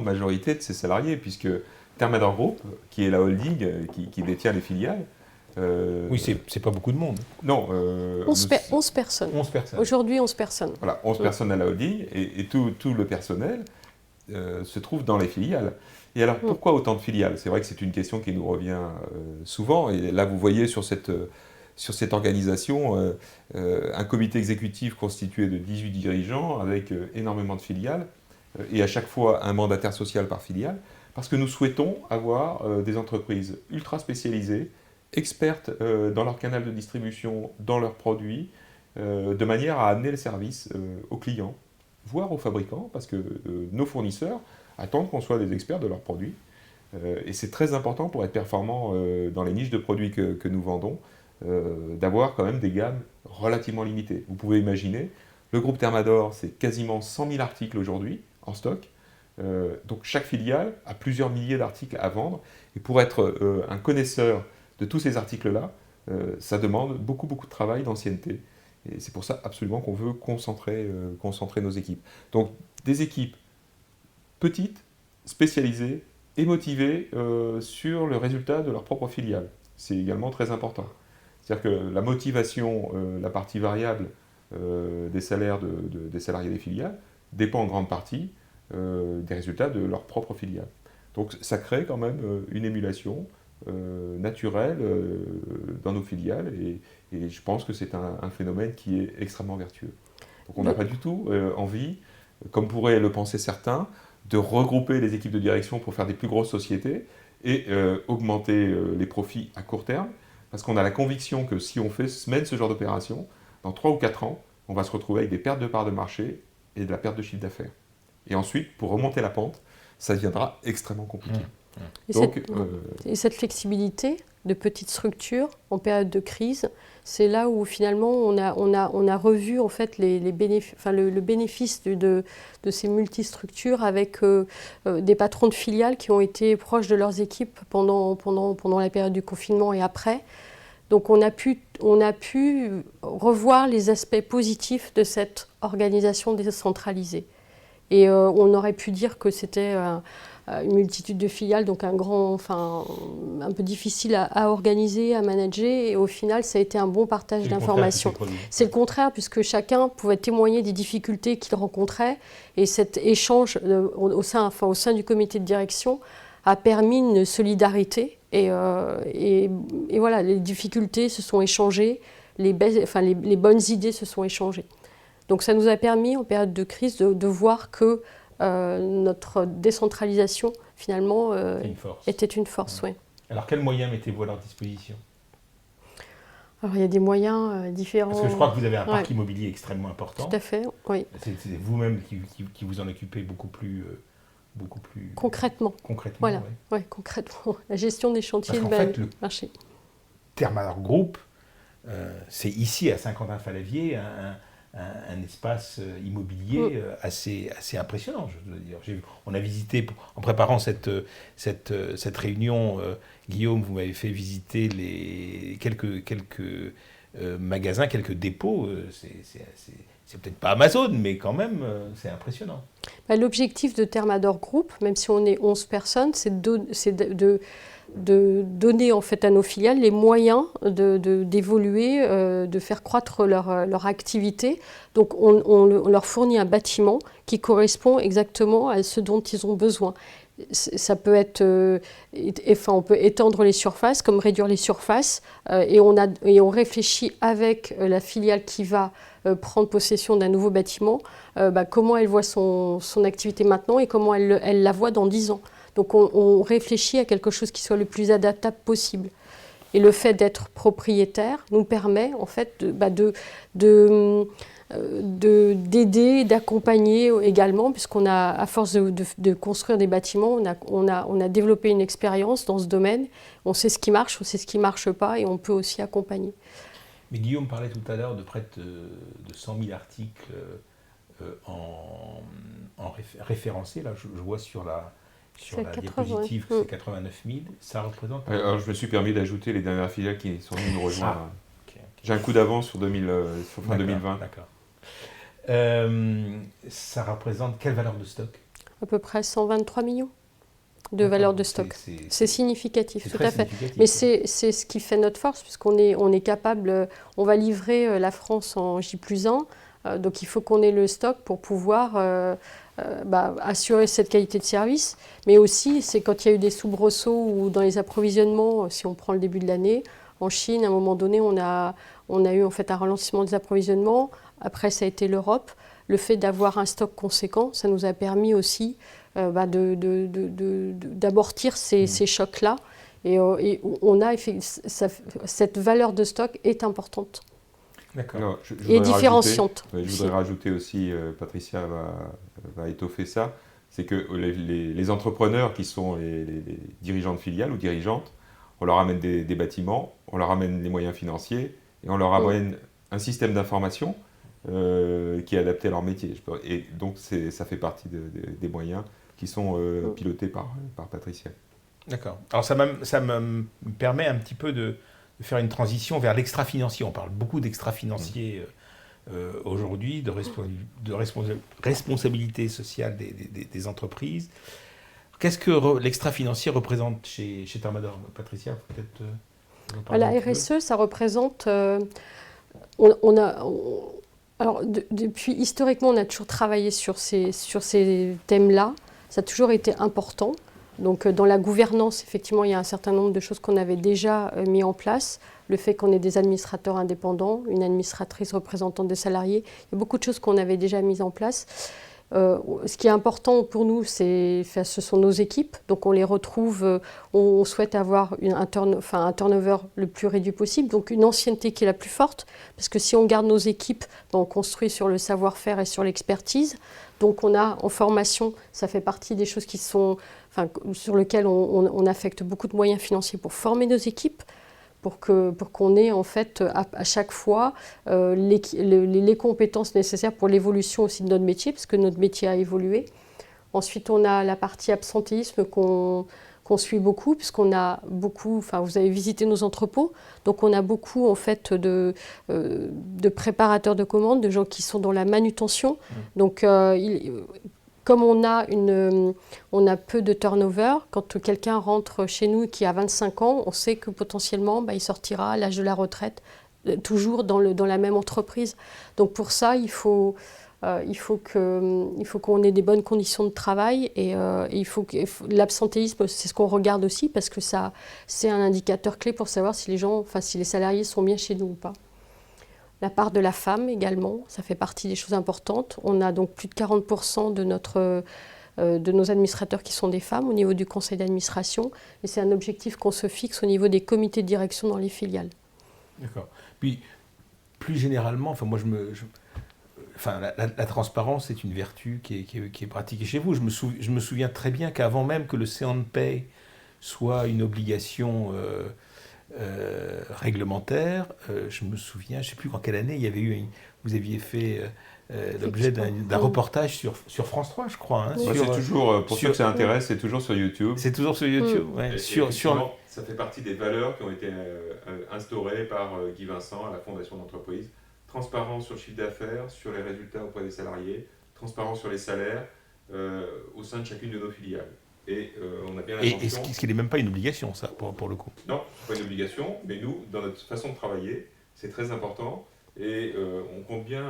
majorité de ces salariés, puisque Thermador Group, qui est la holding qui détient les filiales, oui, c'est pas beaucoup de monde. Non. 11 personnes. 11 personnes. Aujourd'hui, 11 personnes. Voilà, 11 personnes à la holding, et tout le personnel se trouve dans les filiales. Et alors, pourquoi autant de filiales? C'est vrai que c'est une question qui nous revient souvent, et là, vous voyez sur cette organisation un comité exécutif constitué de 18 dirigeants, avec énormément de filiales, et à chaque fois un mandataire social par filiale, parce que nous souhaitons avoir des entreprises ultra spécialisées, expertes dans leur canal de distribution, dans leurs produits, de manière à amener le service aux clients, voire aux fabricants, parce que nos fournisseurs attendent qu'on soit des experts de leurs produits. Et c'est très important pour être performant dans les niches de produits que nous vendons, d'avoir quand même des gammes relativement limitées. Vous pouvez imaginer, le groupe Thermador, c'est quasiment 100 000 articles aujourd'hui en stock. Donc chaque filiale a plusieurs milliers d'articles à vendre. Et pour être un connaisseur de tous ces articles-là, ça demande beaucoup de travail, d'ancienneté. Et c'est pour ça absolument qu'on veut concentrer nos équipes. Donc des équipes petites, spécialisées et motivées sur le résultat de leur propre filiale. C'est également très important. C'est-à-dire que la motivation, la partie variable des salaires des salariés des filiales dépend en grande partie des résultats de leur propre filiale. Donc ça crée quand même une émulation naturelle dans nos filiales, et je pense que c'est un phénomène qui est extrêmement vertueux. Donc on n'a pas du tout envie, comme pourraient le penser certains, de regrouper les équipes de direction pour faire des plus grosses sociétés et augmenter les profits à court terme, parce qu'on a la conviction que si on mène ce genre d'opération, dans 3 ou 4 ans, on va se retrouver avec des pertes de parts de marché et de la perte de chiffre d'affaires. Et ensuite, pour remonter la pente, ça deviendra extrêmement compliqué. Et cette flexibilité de petites structures en période de crise, c'est là où finalement on a revu en fait le bénéfice de ces multistructures, avec des patrons de filiales qui ont été proches de leurs équipes pendant la période du confinement et après. Donc on a pu revoir les aspects positifs de cette organisation décentralisée. Et on aurait pu dire que c'était une multitude de filiales, donc un peu difficile à organiser, à manager, et au final, ça a été un bon partage d'informations. C'est le contraire, puisque chacun pouvait témoigner des difficultés qu'il rencontrait, et cet échange au sein du comité de direction a permis une solidarité, et voilà, les difficultés se sont échangées, les bonnes idées se sont échangées. Donc ça nous a permis, en période de crise, de voir que notre décentralisation, finalement, était une force. Oui. Alors, quels moyens mettez-vous à leur disposition? Alors, il y a des moyens différents. Parce que je crois que vous avez un parc Ouais. immobilier extrêmement important. Tout à fait, oui. C'est vous-même qui vous en occupez beaucoup plus Concrètement, concrètement. voilà. Ouais. Ouais, concrètement. La gestion des chantiers Parce de qu'en fait, le marché. Thermador Group, c'est ici à Saint-Quentin-Fallavier un espace immobilier assez impressionnant, je dois dire. On a visité, en préparant cette réunion, Guillaume, vous m'avez fait visiter quelques magasins, quelques dépôts. C'est peut-être pas Amazon, mais quand même, c'est impressionnant. L'objectif de Thermador Group, même si on est 11 personnes, c'est de donner en fait à nos filiales les moyens d'évoluer, de faire croître leur activité. Donc on leur fournit un bâtiment qui correspond exactement à ce dont ils ont besoin. Ça peut être, on peut étendre les surfaces comme réduire les surfaces, et on réfléchit avec la filiale qui va prendre possession d'un nouveau bâtiment, comment elle voit son activité maintenant et comment elle la voit dans 10 ans. Donc on réfléchit à quelque chose qui soit le plus adaptable possible. Et le fait d'être propriétaire nous permet en fait d'aider, d'accompagner également, puisqu'on a, à force de construire des bâtiments, on a développé une expérience dans ce domaine. On sait ce qui marche, on sait ce qui ne marche pas, et on peut aussi accompagner. Mais Guillaume parlait tout à l'heure de près de 100 000 articles référencés. Là, je vois sur la diapositive que c'est 89 000. Ça représente... Alors, je me suis permis d'ajouter les dernières filiales qui sont venues nous rejoindre. Ah, okay. J'ai un coup d'avance sur fin 2020. D'accord. Ça représente quelle valeur de stock? À peu près 123 millions de valeur de stock. C'est significatif, tout à fait. Mais c'est ce qui fait notre force, puisqu'on est capable, on va livrer la France en J+1, donc il faut qu'on ait le stock pour pouvoir assurer cette qualité de service. Mais aussi, c'est quand il y a eu des soubresauts ou dans les approvisionnements, si on prend le début de l'année, en Chine, à un moment donné, on a eu en fait un ralentissement des approvisionnements. Après, ça a été l'Europe. Le fait d'avoir un stock conséquent, ça nous a permis aussi d'amortir ces chocs-là. Et on a cette valeur de stock est importante. D'accord. Et différenciante. Je voudrais rajouter aussi, Patricia va étoffer ça, c'est que les entrepreneurs qui sont les dirigeants de filiales ou dirigeantes, on leur amène des bâtiments, on leur amène les moyens financiers et on leur amène un système d'information qui est adapté à leur métier. Et donc ça fait partie des moyens qui sont pilotés par Patricia. D'accord. Alors ça me permet un petit peu de faire une transition vers l'extra-financier. On parle beaucoup d'extra-financier aujourd'hui, de responsabilité sociale des entreprises. Qu'est-ce que l'extra-financier représente chez Thermador? Patricia, peut-être la RSE, ça représente... depuis historiquement, on a toujours travaillé sur ces thèmes-là. Ça a toujours été important. Donc, dans la gouvernance, effectivement, il y a un certain nombre de choses qu'on avait déjà mis en place. Le fait qu'on ait des administrateurs indépendants, une administratrice représentante des salariés, il y a beaucoup de choses qu'on avait déjà mises en place. Ce qui est important pour nous, ce sont nos équipes. Donc, on les retrouve, on souhaite avoir un turnover le plus réduit possible, donc une ancienneté qui est la plus forte. Parce que si on garde nos équipes, on construit sur le savoir-faire et sur l'expertise. Donc, on a en formation, ça fait partie des choses sur lesquelles on affecte beaucoup de moyens financiers pour former nos équipes, pour qu'on ait en fait à chaque fois les compétences nécessaires pour l'évolution aussi de notre métier, parce que notre métier a évolué. Ensuite, on a la partie absentéisme qu'on suit beaucoup, puisqu'on a beaucoup, vous avez visité nos entrepôts, donc on a beaucoup en fait de préparateurs de commandes, de gens qui sont dans la manutention. Donc, comme on a peu de turnover, quand quelqu'un rentre chez nous qui a 25 ans, on sait que potentiellement il sortira à l'âge de la retraite, toujours dans la même entreprise. Donc pour ça, il faut qu'on ait des bonnes conditions de travail et l'absentéisme, c'est ce qu'on regarde aussi parce que c'est un indicateur clé pour savoir si les salariés sont bien chez nous ou pas. La part de la femme également, ça fait partie des choses importantes. On a donc plus de 40% de de nos administrateurs qui sont des femmes au niveau du conseil d'administration. Et c'est un objectif qu'on se fixe au niveau des comités de direction dans les filiales. D'accord. Puis, plus généralement, enfin, moi, la transparence est une vertu qui est pratiquée chez vous. Je me souviens très bien qu'avant même que le CNPay soit une obligation réglementaire, je me souviens, je ne sais plus en quelle année, il y avait vous aviez fait l'objet d'un reportage sur France 3, je crois. Hein, c'est toujours, pour ceux que ça intéresse, c'est toujours sur YouTube. C'est toujours sur YouTube, ouais. Ça fait partie des valeurs qui ont été instaurées par Guy Vincent à la Fondation d'entreprise. Transparence sur le chiffre d'affaires, sur les résultats auprès des salariés, transparence sur les salaires au sein de chacune de nos filiales. Et on a bien l'intention... Et ce qui n'est même pas une obligation, ça, pour le coup. Non, ce n'est pas une obligation, mais nous, dans notre façon de travailler, c'est très important. Et on compte bien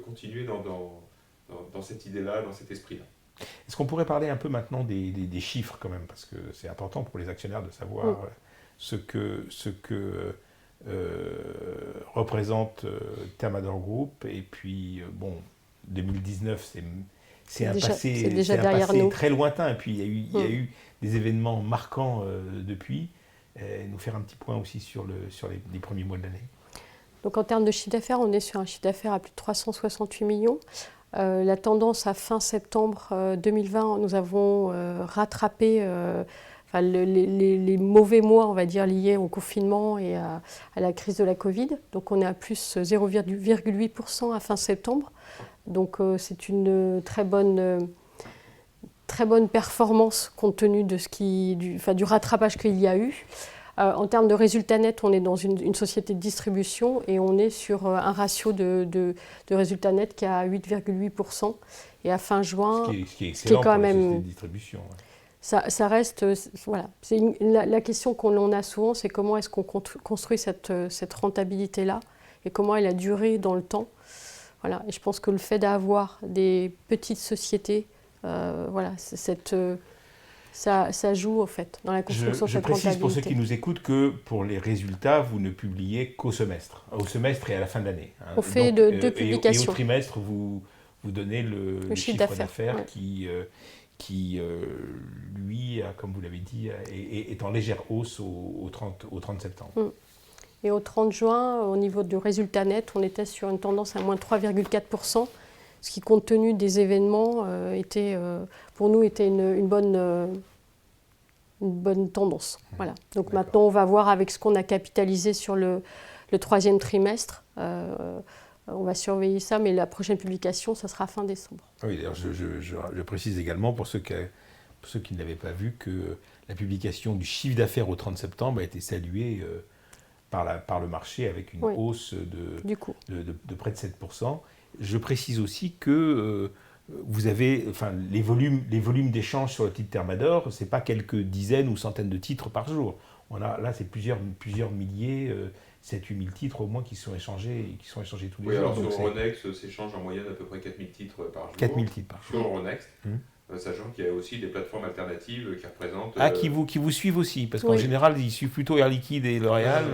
continuer dans cette idée-là, dans cet esprit-là. Est-ce qu'on pourrait parler un peu maintenant des chiffres quand même, parce que c'est important pour les actionnaires de savoir ce que représente Thermador Group. Et puis, 2019, c'est un passé très lointain. Et puis, il y a eu des événements marquants depuis. Nous faire un petit point aussi sur les premiers mois de l'année. Donc en termes de chiffre d'affaires, on est sur un chiffre d'affaires à plus de 368 millions. La tendance à fin septembre 2020, nous avons rattrapé les mauvais mois, on va dire, liés au confinement et à la crise de la Covid. Donc on est à plus 0,8% à fin septembre. Donc c'est une très bonne performance compte tenu de du rattrapage qu'il y a eu. En termes de résultats nets, on est dans une société de distribution et on est sur un ratio de résultats nets qui est à 8,8%. Et à fin juin, ce qui est excellent quand pour même, la société de distribution. Ouais. Ça reste, voilà. La question qu'on a souvent, c'est comment est-ce qu'on construit cette rentabilité-là et comment elle a duré dans le temps. Voilà. Et je pense que le fait d'avoir des petites sociétés, ça joue au fait dans la construction de cette rentabilité. Je précise pour ceux qui nous écoutent que pour les résultats, vous ne publiez qu'au semestre et à la fin de l'année. Hein. On fait deux publications. Et au trimestre, vous donnez le chiffre d'affaires qui, lui, comme vous l'avez dit, est en légère hausse au 30 septembre. Et au 30 juin, au niveau du résultat net, on était sur une tendance à moins 3,4%. Ce qui, compte tenu des événements, pour nous était une bonne tendance. Voilà. Donc maintenant, on va voir avec ce qu'on a capitalisé sur le troisième trimestre. On va surveiller ça, mais la prochaine publication, ça sera fin décembre. Oui, d'ailleurs, je précise également pour ceux qui ne l'avaient pas vu que la publication du chiffre d'affaires au 30 septembre a été saluée par le marché avec une hausse de près de 7%. Je précise aussi que vous avez, les volumes d'échanges sur le titre Thermador, ce n'est pas quelques dizaines ou centaines de titres par jour. Là, c'est plusieurs milliers, 7-8 000 titres au moins qui sont échangés tous les jours. Oui, alors sur Euronext, s'échange en moyenne à peu près 4 000 titres par jour. 4 000 titres par jour. Sur Euronext. Sachant qu'il y a aussi des plateformes alternatives qui représentent... qui vous suivent aussi, parce qu'en général, ils suivent plutôt Air Liquide et L'Oréal,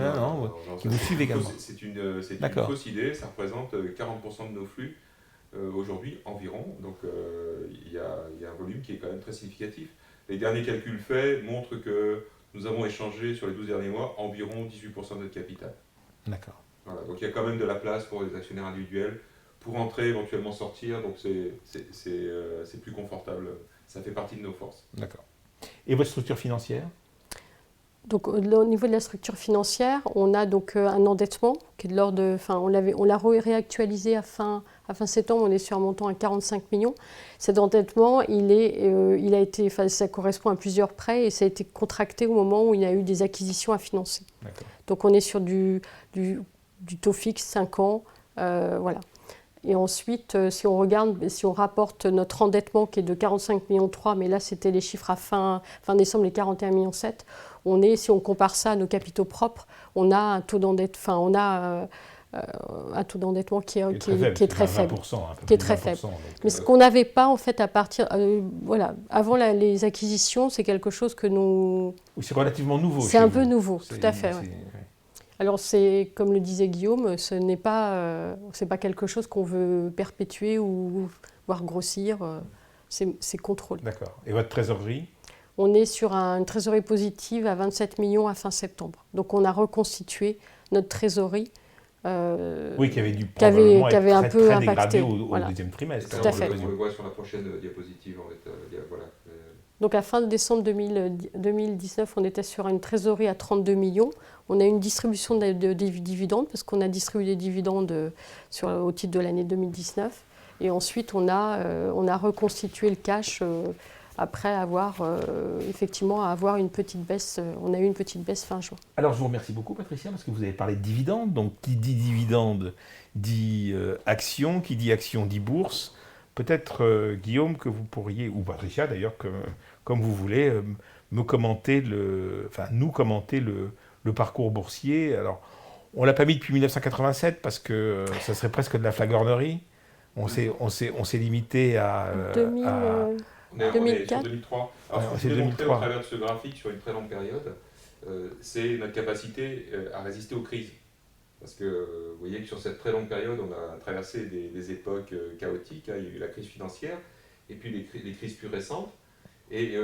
qui vous suivent également. C'est une fausse idée, ça représente 40% de nos flux aujourd'hui environ, donc il y a un volume qui est quand même très significatif. Les derniers calculs faits montrent que nous avons échangé sur les 12 derniers mois environ 18% de notre capital. D'accord. Voilà, donc il y a quand même de la place pour les actionnaires individuels, pour entrer, éventuellement sortir, donc c'est plus confortable. Ça fait partie de nos forces. D'accord. Et votre structure financière ? Donc, au niveau de la structure financière, on a donc un endettement qui est de l'ordre de... on l'a réactualisé à fin septembre, on est sur un montant à 45 millions. Cet endettement, ça correspond à plusieurs prêts et ça a été contracté au moment où il y a eu des acquisitions à financer. D'accord. Donc, on est sur du taux fixe, 5 ans, voilà. Et ensuite, si on rapporte notre endettement qui est de 45,3 millions, mais là c'était les chiffres à fin décembre, les 41,7 millions, si on compare ça à nos capitaux propres, on a un taux d'endettement, un taux d'endettement qui est très faible. Qui est très faible. Mais ce qu'on n'avait pas en fait à partir, avant les acquisitions, c'est quelque chose que nous. Oui, c'est relativement nouveau. C'est un peu nouveau, tout à fait. Ouais. Alors c'est comme le disait Guillaume, ce n'est pas, c'est pas quelque chose qu'on veut perpétuer ou voir grossir. c'est contrôlé. D'accord. Et votre trésorerie? On est sur une trésorerie positive à 27 millions à fin septembre. Donc on a reconstitué notre trésorerie. Oui, qui avait dû qui avait probablement être un très, peu très impacté. dégradé au Voilà. deuxième trimestre. Tout à fait. On le voit sur la prochaine diapositive. En fait, voilà. Donc à fin de décembre 2019, on était sur une trésorerie à 32 millions. On a eu une distribution de dividendes parce qu'on a distribué des dividendes au titre de l'année 2019. Et ensuite, on a reconstitué le cash après avoir une petite baisse. On a eu une petite baisse fin juin. Alors je vous remercie beaucoup Patricia parce que vous avez parlé de dividendes. Donc qui dit dividendes dit action, qui dit action dit bourse. Peut-être Guillaume que vous pourriez, ou Patricia d'ailleurs, comme vous voulez, nous commenter le parcours boursier. Alors on ne l'a pas mis depuis 1987 parce que ça serait presque de la flagornerie. On s'est limité à... On est sur 2003. Alors, Ouais, ce que je c'est voulais montrer 2003. au travers de ce graphique sur une très longue période, c'est notre capacité à résister aux crises. Parce que vous voyez que sur cette très longue période, on a traversé des époques chaotiques. Il y a eu la crise financière et puis les crises plus récentes. Et,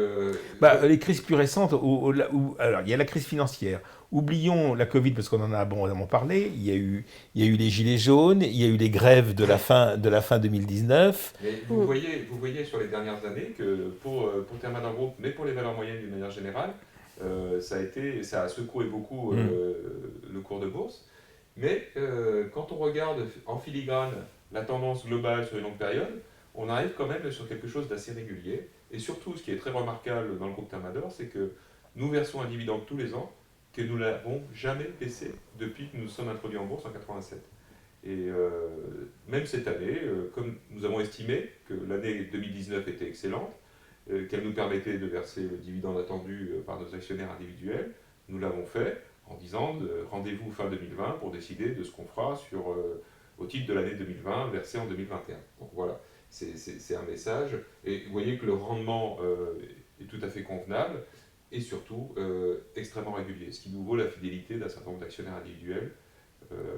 les crises plus récentes, alors il y a la crise financière. Oublions la Covid parce qu'on en a abondamment parlé. Il y a eu les gilets jaunes, il y a eu les grèves de la fin 2019. Mais vous voyez sur les dernières années que pour Thermador Group, mais pour les valeurs moyennes d'une manière générale, ça a secoué beaucoup le cours de bourse. Mais quand on regarde en filigrane la tendance globale sur une longue période, on arrive quand même sur quelque chose d'assez régulier. Et surtout, ce qui est très remarquable dans le groupe Thermador, c'est que nous versons un dividende tous les ans, que nous n'avons jamais baissé depuis que nous sommes introduits en bourse en 87. Et même cette année, comme nous avons estimé que l'année 2019 était excellente, qu'elle nous permettait de verser le dividende attendu par nos actionnaires individuels, nous l'avons fait en disant rendez-vous fin 2020 pour décider de ce qu'on fera au titre de l'année 2020 versé en 2021. Donc voilà. C'est un message, et vous voyez que le rendement est tout à fait convenable, et surtout extrêmement régulier, ce qui nous vaut la fidélité d'un certain nombre d'actionnaires individuels.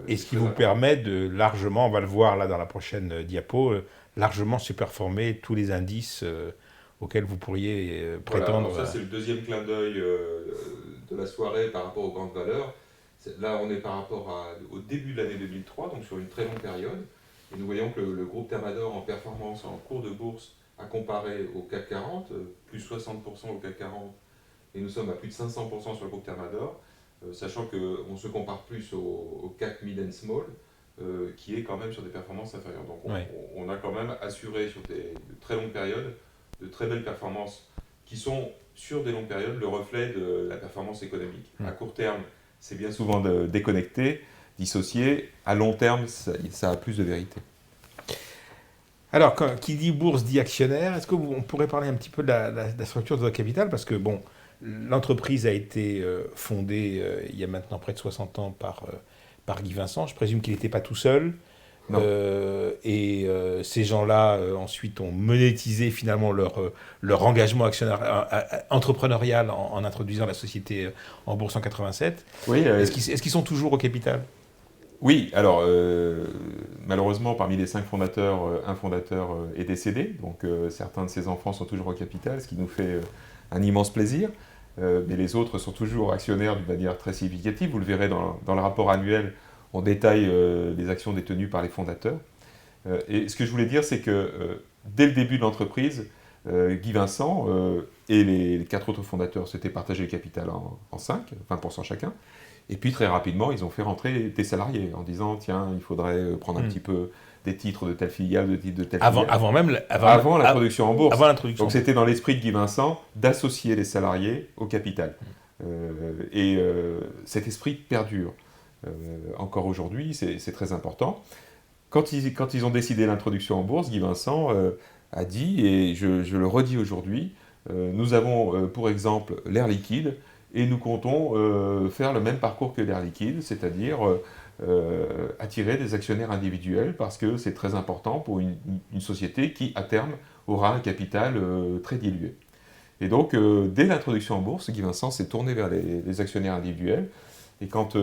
Et ce qui vous permet de largement, on va le voir là dans la prochaine diapo, largement surperformer tous les indices auxquels vous pourriez prétendre. Voilà, ça c'est le deuxième clin d'œil de la soirée par rapport aux grandes valeurs. Là on est par rapport au début de l'année 2003, donc sur une très longue période. Et nous voyons que le groupe Thermador en performance en cours de bourse a comparé au CAC 40, plus 60% au CAC 40, et nous sommes à plus de 500% sur le groupe Thermador, sachant qu'on se compare plus au CAC Mid and Small, qui est quand même sur des performances inférieures. Donc on a quand même assuré sur de très longues périodes de très belles performances qui sont sur des longues périodes le reflet de la performance économique. À court terme, c'est bien souvent déconnecté, dissocié. À long terme, ça a plus de vérité. Alors, qui dit bourse dit actionnaire. Est-ce qu'on pourrait parler un petit peu de la structure de votre capital? Parce que, bon, l'entreprise a été fondée il y a maintenant près de 60 ans par Guy Vincent. Je présume qu'il n'était pas tout seul. Ces gens-là, ensuite, ont monétisé finalement leur engagement entrepreneurial en introduisant la société en bourse en 87. Oui, est-ce qu'ils sont toujours au capital? Oui, alors malheureusement, parmi les 5 fondateurs, un fondateur est décédé, donc certains de ses enfants sont toujours au capital, ce qui nous fait un immense plaisir, mais les autres sont toujours actionnaires d'une manière très significative. Vous le verrez dans le rapport annuel, on détaille les actions détenues par les fondateurs. Et ce que je voulais dire, c'est que dès le début de l'entreprise, Guy Vincent et les 4 autres fondateurs s'étaient partagé le capital en 5, 20% chacun. Et puis très rapidement, ils ont fait rentrer des salariés en disant tiens, il faudrait prendre un petit peu des titres de telle filiale, de titres de telle filiale. Avant l'introduction en bourse. Donc c'était dans l'esprit de Guy Vincent d'associer les salariés au capital. Cet esprit perdure. Encore aujourd'hui, c'est très important. Quand ils ont décidé l'introduction en bourse, Guy Vincent a dit, et je le redis aujourd'hui, nous avons pour exemple l'Air Liquide, et nous comptons faire le même parcours que l'Air Liquide, c'est-à-dire attirer des actionnaires individuels parce que c'est très important pour une société qui, à terme, aura un capital très dilué. Et donc, dès l'introduction en bourse, Guy Vincent s'est tourné vers les actionnaires individuels. Et quand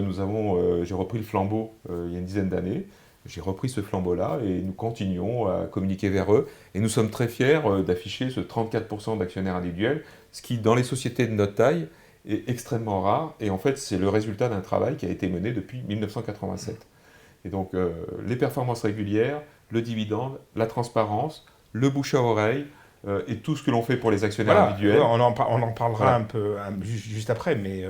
j'ai repris le flambeau il y a une dizaine d'années, j'ai repris ce flambeau-là et nous continuons à communiquer vers eux. Et nous sommes très fiers d'afficher ce 34% d'actionnaires individuels, ce qui, dans les sociétés de notre taille, est extrêmement rare. Et en fait, c'est le résultat d'un travail qui a été mené depuis 1987. Et donc, les performances régulières, le dividende, la transparence, le bouche à oreille, et tout ce que l'on fait pour les actionnaires individuels. On en parlera un peu juste après, mais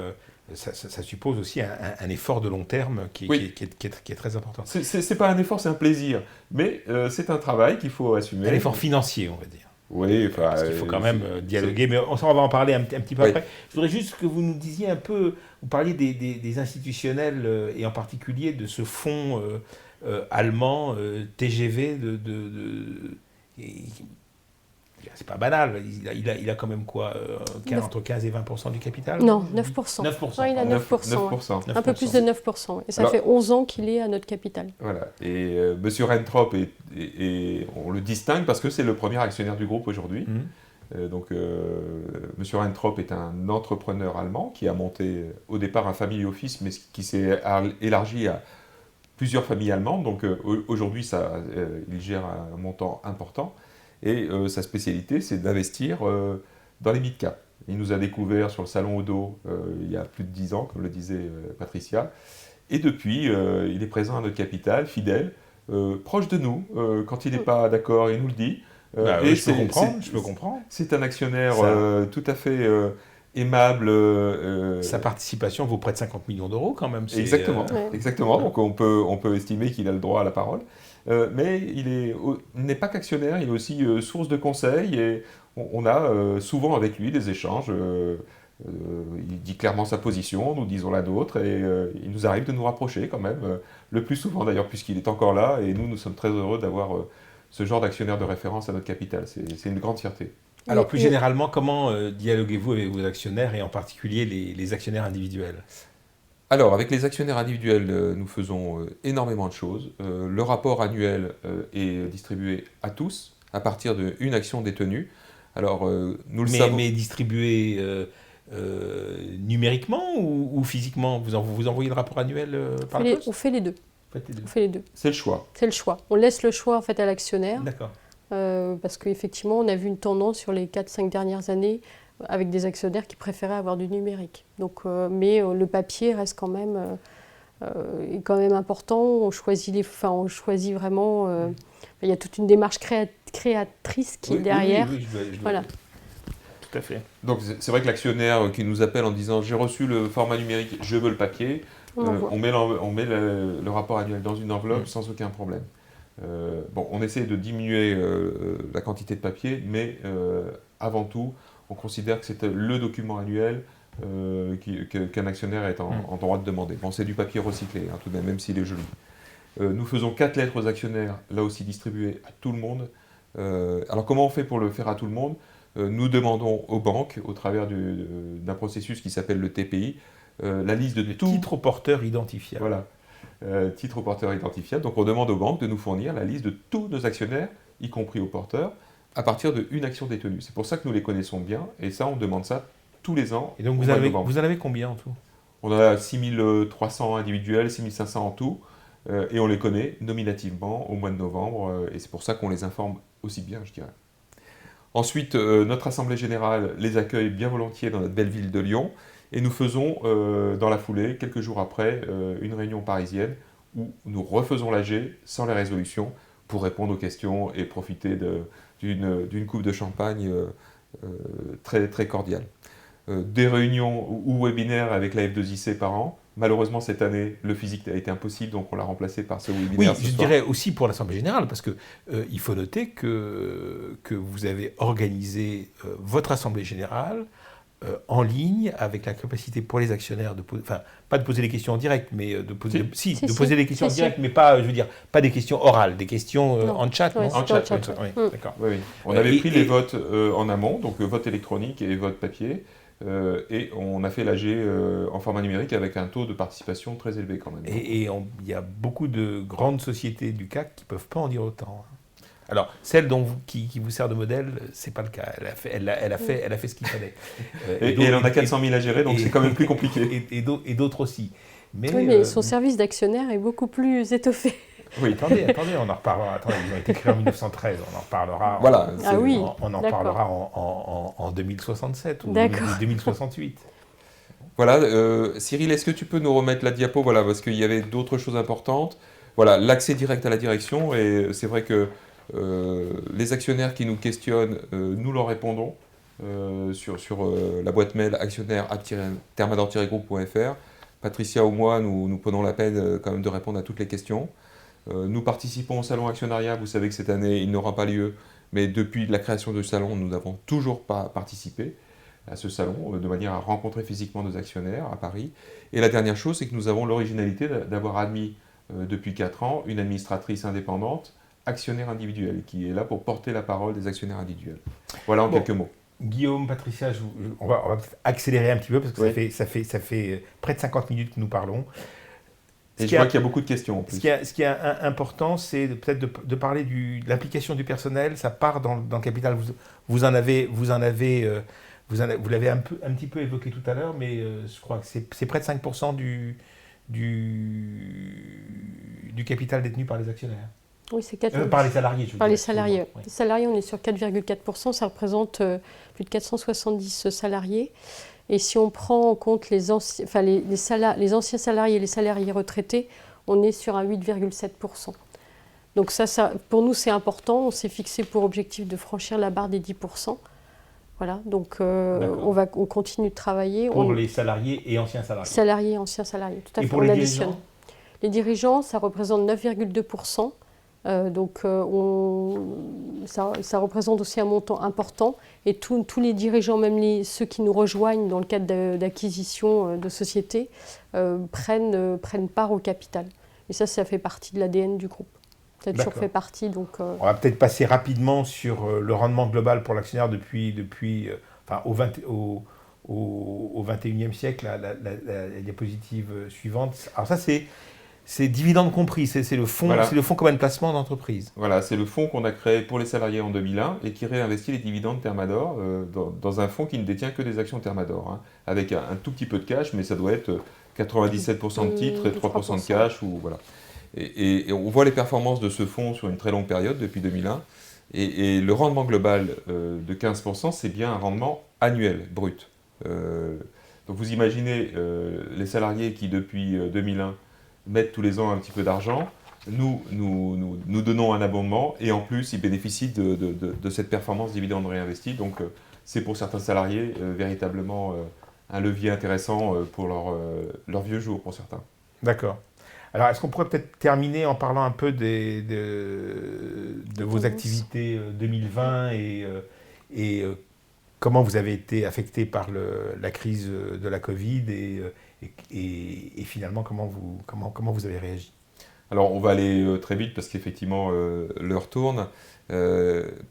ça suppose aussi un effort de long terme qui est très important. C'est pas un effort, c'est un plaisir, mais c'est un travail qu'il faut assumer. Un effort financier, on va dire. Oui, parce qu'il faut quand même dialoguer, mais on va en parler un petit peu après. Je voudrais juste que vous nous disiez un peu, vous parliez des institutionnels, et en particulier de ce fonds allemand, TGV, c'est pas banal, il a quand même quoi, entre 15 et 20% du capital? Non, 9%. 9%. Ouais, il a 9%. Un peu plus de 9%. Et ça fait 11 ans qu'il est à notre capital. Voilà. Et M. Reintrop, on le distingue parce que c'est le premier actionnaire du groupe aujourd'hui. Donc, M. Reintrop est un entrepreneur allemand qui a monté au départ un family office, mais qui s'est élargi à plusieurs familles allemandes. Donc, aujourd'hui, il gère un montant important. Et sa spécialité, c'est d'investir dans les mid-cap. Il nous a découvert sur le salon Odo il y a plus de 10 ans, comme le disait Patricia. Et depuis, il est présent à notre capital, fidèle, proche de nous. Quand il n'est pas d'accord, il nous le dit. Je peux comprendre. C'est un actionnaire tout à fait aimable. Sa participation vaut près de 50 millions d'euros quand même. Exactement. Donc on peut estimer qu'il a le droit à la parole. Mais il n'est pas qu'actionnaire, il est aussi source de conseils et on a souvent avec lui des échanges. Il dit clairement sa position, nous disons la nôtre et il nous arrive de nous rapprocher quand même, le plus souvent d'ailleurs puisqu'il est encore là et nous sommes très heureux d'avoir ce genre d'actionnaire de référence à notre capital. C'est une grande fierté. Alors plus généralement, comment dialoguez-vous avec vos actionnaires et en particulier les actionnaires individuels ? Alors, avec les actionnaires individuels, nous faisons énormément de choses. Le rapport annuel est distribué à tous à partir d'une action détenue. Alors, nous le savons. Mais distribué numériquement ou physiquement ? Vous envoyez le rapport annuel par la poste ? On fait les deux. C'est le choix. C'est le choix. On laisse le choix en fait à l'actionnaire. D'accord. Parce qu'effectivement, on a vu une tendance sur les 4-5 dernières années avec des actionnaires qui préféraient avoir du numérique. Donc, mais le papier reste quand même, est quand même important. On choisit vraiment. Il y a toute une démarche créatrice qui est derrière. Oui, je voilà. Tout à fait. Donc c'est vrai que l'actionnaire qui nous appelle en disant j'ai reçu le format numérique, je veux le papier, on met le rapport annuel dans une enveloppe sans aucun problème. On essaie de diminuer la quantité de papier, mais avant tout, on considère que c'est le document annuel qu'un actionnaire est en droit de demander. Bon, c'est du papier recyclé, tout de même s'il est joli. Nous faisons 4 lettres aux actionnaires, là aussi distribuées à tout le monde. Alors comment on fait pour le faire à tout le monde ? Nous demandons aux banques, au travers d'un processus qui s'appelle le TPI, la liste de tout... Titre au porteur identifiable. Voilà. Titre au porteur identifiable. Donc on demande aux banques de nous fournir la liste de tous nos actionnaires, y compris aux porteurs, à partir d'une action détenue. C'est pour ça que nous les connaissons bien, et ça, on demande ça tous les ans. Et donc vous en avez combien en tout ? On a 6300 individuels, 6500 en tout, et on les connaît nominativement au mois de novembre, et c'est pour ça qu'on les informe aussi bien, je dirais. Ensuite, notre Assemblée Générale les accueille bien volontiers dans notre belle ville de Lyon, et nous faisons dans la foulée, quelques jours après, une réunion parisienne où nous refaisons l'AG sans les résolutions pour répondre aux questions et profiter d'une coupe de champagne très, très cordiale. Des réunions ou webinaires avec la F2IC par an. Malheureusement, cette année, le physique a été impossible, donc on l'a remplacé par ce webinaire. Oui, je dirais aussi pour l'Assemblée Générale, parce que il faut noter que vous avez organisé votre Assemblée Générale en ligne, avec la capacité pour les actionnaires de poser, enfin, pas de poser les questions en direct, mais de poser, poser les questions en direct, mais pas, je veux dire, pas des questions orales, des questions en chat. Ouais, en chat. Oui, d'accord. Oui. On avait pris les votes en amont, donc vote électronique et vote papier, et on a fait l'AG en format numérique avec un taux de participation très élevé quand même. Et il y a beaucoup de grandes sociétés du CAC qui ne peuvent pas en dire autant. Alors, celle qui vous sert de modèle, c'est pas le cas. Elle a fait ce qu'il fallait. Et elle en a 400 000 à gérer, donc c'est quand même plus compliqué. Et d'autres aussi. Mais son service d'actionnaire est beaucoup plus étoffé. Oui. Attendez, on en reparlera. Attendez, ils ont été créés en 1913, on en reparlera. Voilà. Oui. On en parlera en 2067 ou D'accord. 2068. Voilà, Cyril, est-ce que tu peux nous remettre la diapo, voilà, parce qu'il y avait d'autres choses importantes. Voilà, l'accès direct à la direction, et c'est vrai que les actionnaires qui nous questionnent, nous leur répondons sur la boîte mail actionnaire@thermador-groupe.fr. Patricia ou moi, nous prenons la peine quand même de répondre à toutes les questions. Nous participons au salon actionnariat, vous savez que cette année il n'aura pas lieu, mais depuis la création du salon, nous n'avons toujours pas participé à ce salon, de manière à rencontrer physiquement nos actionnaires à Paris. Et la dernière chose, c'est que nous avons l'originalité d'avoir admis depuis 4 ans une administratrice indépendante, actionnaire individuelle, qui est là pour porter la parole des actionnaires individuels. Voilà en quelques mots. Guillaume, Patricia, on va peut-être accélérer un petit peu parce que Oui. ça fait près de 50 minutes que nous parlons. Et je vois qu'il y a beaucoup de questions en plus. Ce qui est important, c'est peut-être de parler de l'implication du personnel. Ça part dans le capital. Vous l'avez un petit peu évoqué tout à l'heure, mais je crois que c'est près de 5% du capital détenu par les actionnaires. Oui, c'est 4... par les salariés, je veux Par dire. les salariés. Oui. Les salariés, on est sur 4,4%, ça représente plus de 470 salariés. Et si on prend en compte les anciens salariés et les salariés retraités, on est sur un 8,7%. Donc ça, pour nous, c'est important. On s'est fixé pour objectif de franchir la barre des 10%. Voilà, donc on continue de travailler. Pour les salariés et anciens salariés. Salariés et anciens salariés, tout à fait. Et pour les dirigeants ? Les dirigeants, ça représente 9,2%. Ça représente aussi un montant important. Et tous les dirigeants, même ceux qui nous rejoignent dans le cadre d'acquisition de sociétés, prennent part au capital. Et ça fait partie de l'ADN du groupe. Ça a toujours fait partie. Donc, On va peut-être passer rapidement sur le rendement global pour l'actionnaire au XXIe siècle, la diapositive suivante. Alors ça, c'est dividendes compris, c'est le fonds, Voilà. C'est le fonds commun de placement d'entreprise. Voilà, c'est le fonds qu'on a créé pour les salariés en 2001 et qui réinvestit les dividendes Thermador dans un fonds qui ne détient que des actions Thermador, hein, avec un tout petit peu de cash, mais ça doit être 97% de titres et 3% de cash. Voilà. Et on voit les performances de ce fonds sur une très longue période, depuis 2001. Et le rendement global de 15%, c'est bien un rendement annuel, brut. Donc vous imaginez les salariés qui, depuis 2001, mettent tous les ans un petit peu d'argent. Nous donnons un abondement et en plus, ils bénéficient de cette performance dividende réinvestie. Donc, c'est pour certains salariés véritablement un levier intéressant pour leur vieux jour, pour certains. D'accord. Alors, est-ce qu'on pourrait peut-être terminer en parlant un peu de vos activités 2020 et comment vous avez été affecté par la crise de la Covid et finalement comment vous avez réagi? Alors, on va aller très vite parce qu'effectivement, l'heure tourne.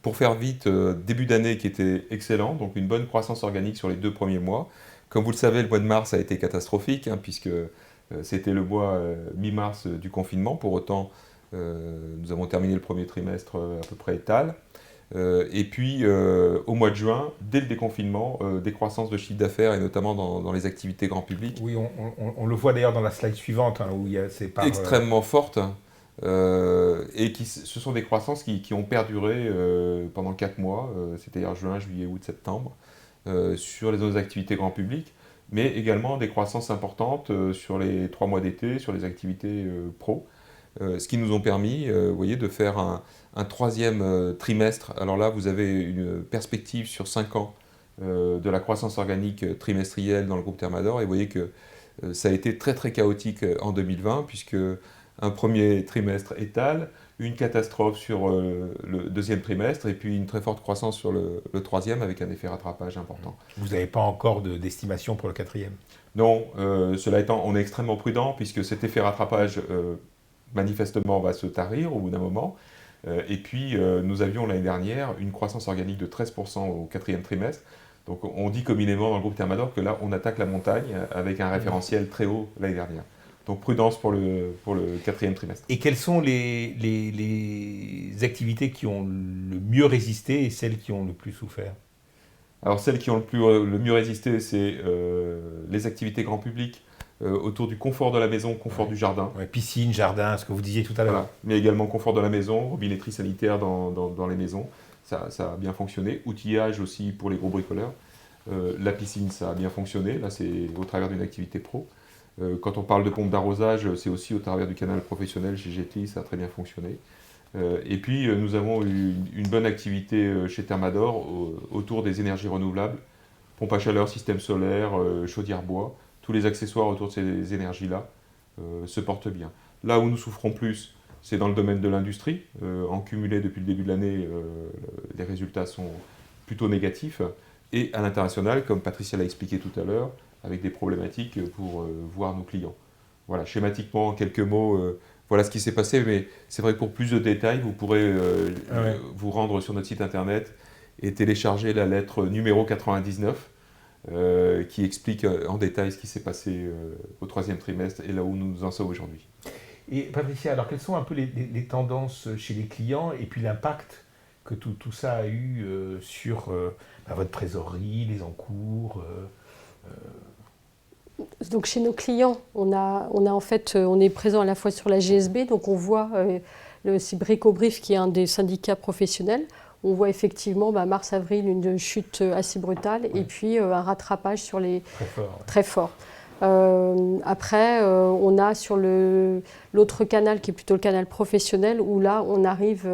Pour faire vite, début d'année qui était excellent, donc une bonne croissance organique sur les 2 premiers mois. Comme vous le savez, le mois de mars a été catastrophique, hein, puisque c'était le mois mi-mars du confinement. Pour autant, nous avons terminé le premier trimestre à peu près étal. Et puis, au mois de juin, dès le déconfinement, des croissances de chiffre d'affaires, et notamment dans les activités grand public. Oui, on le voit d'ailleurs dans la slide suivante, hein, où il y a ces parts... Extrêmement fortes, et ce sont des croissances qui ont perduré pendant 4 mois, c'est-à-dire juin, juillet, août, septembre, sur les autres activités grand public, mais également des croissances importantes sur les 3 mois d'été, sur les activités pro. Ce qui nous ont permis, vous voyez, de faire un 3e trimestre. Alors là, vous avez une perspective sur 5 ans de la croissance organique trimestrielle dans le groupe Thermador. Et vous voyez que ça a été très très chaotique en 2020, puisque un premier trimestre étal, une catastrophe sur le 2e trimestre, et puis une très forte croissance sur le 3e avec un effet rattrapage important. Vous n'avez pas encore d'estimation pour le 4e? Non, cela étant, on est extrêmement prudent, puisque cet effet rattrapage manifestement va se tarir au bout d'un moment. Et puis, nous avions l'année dernière une croissance organique de 13% au 4e trimestre. Donc, on dit communément dans le groupe Thermador que là, on attaque la montagne avec un référentiel très haut l'année dernière. Donc, prudence pour le 4e trimestre. Et quelles sont les activités qui ont le mieux résisté et celles qui ont le plus souffert? Alors, celles qui ont le mieux résisté, c'est les activités grand public, autour du confort de la maison, confort du jardin. Ouais, piscine, jardin, ce que vous disiez tout à l'heure. Voilà. Mais également confort de la maison, robinetterie sanitaire dans les maisons. Ça a bien fonctionné. Outillage aussi pour les gros bricoleurs. La piscine, ça a bien fonctionné. Là, c'est au travers d'une activité pro. Quand on parle de pompe d'arrosage, c'est aussi au travers du canal professionnel chez Jetly, ça a très bien fonctionné. Et puis, nous avons eu une bonne activité chez Thermador autour des énergies renouvelables, pompe à chaleur, système solaire, chaudière bois. Tous les accessoires autour de ces énergies-là se portent bien. Là où nous souffrons plus, c'est dans le domaine de l'industrie. En cumulé depuis le début de l'année, les résultats sont plutôt négatifs. Et à l'international, comme Patricia l'a expliqué tout à l'heure, avec des problématiques pour voir nos clients. Voilà, schématiquement, en quelques mots, voilà ce qui s'est passé, mais c'est vrai que pour plus de détails, vous pourrez vous rendre sur notre site internet et télécharger la lettre numéro 99 qui explique en détail ce qui s'est passé au troisième trimestre et là où nous en sommes aujourd'hui. Et Patricia, alors quelles sont un peu les tendances chez les clients et puis l'impact que tout ça a eu sur votre trésorerie, les encours Donc chez nos clients, on est présent à la fois sur la GSB, donc on voit c'est Brico-Brief qui est un des syndicats professionnels. On voit effectivement mars-avril une chute assez brutale et puis un rattrapage sur les très fort. Après, on a sur l'autre canal qui est plutôt le canal professionnel où là on arrive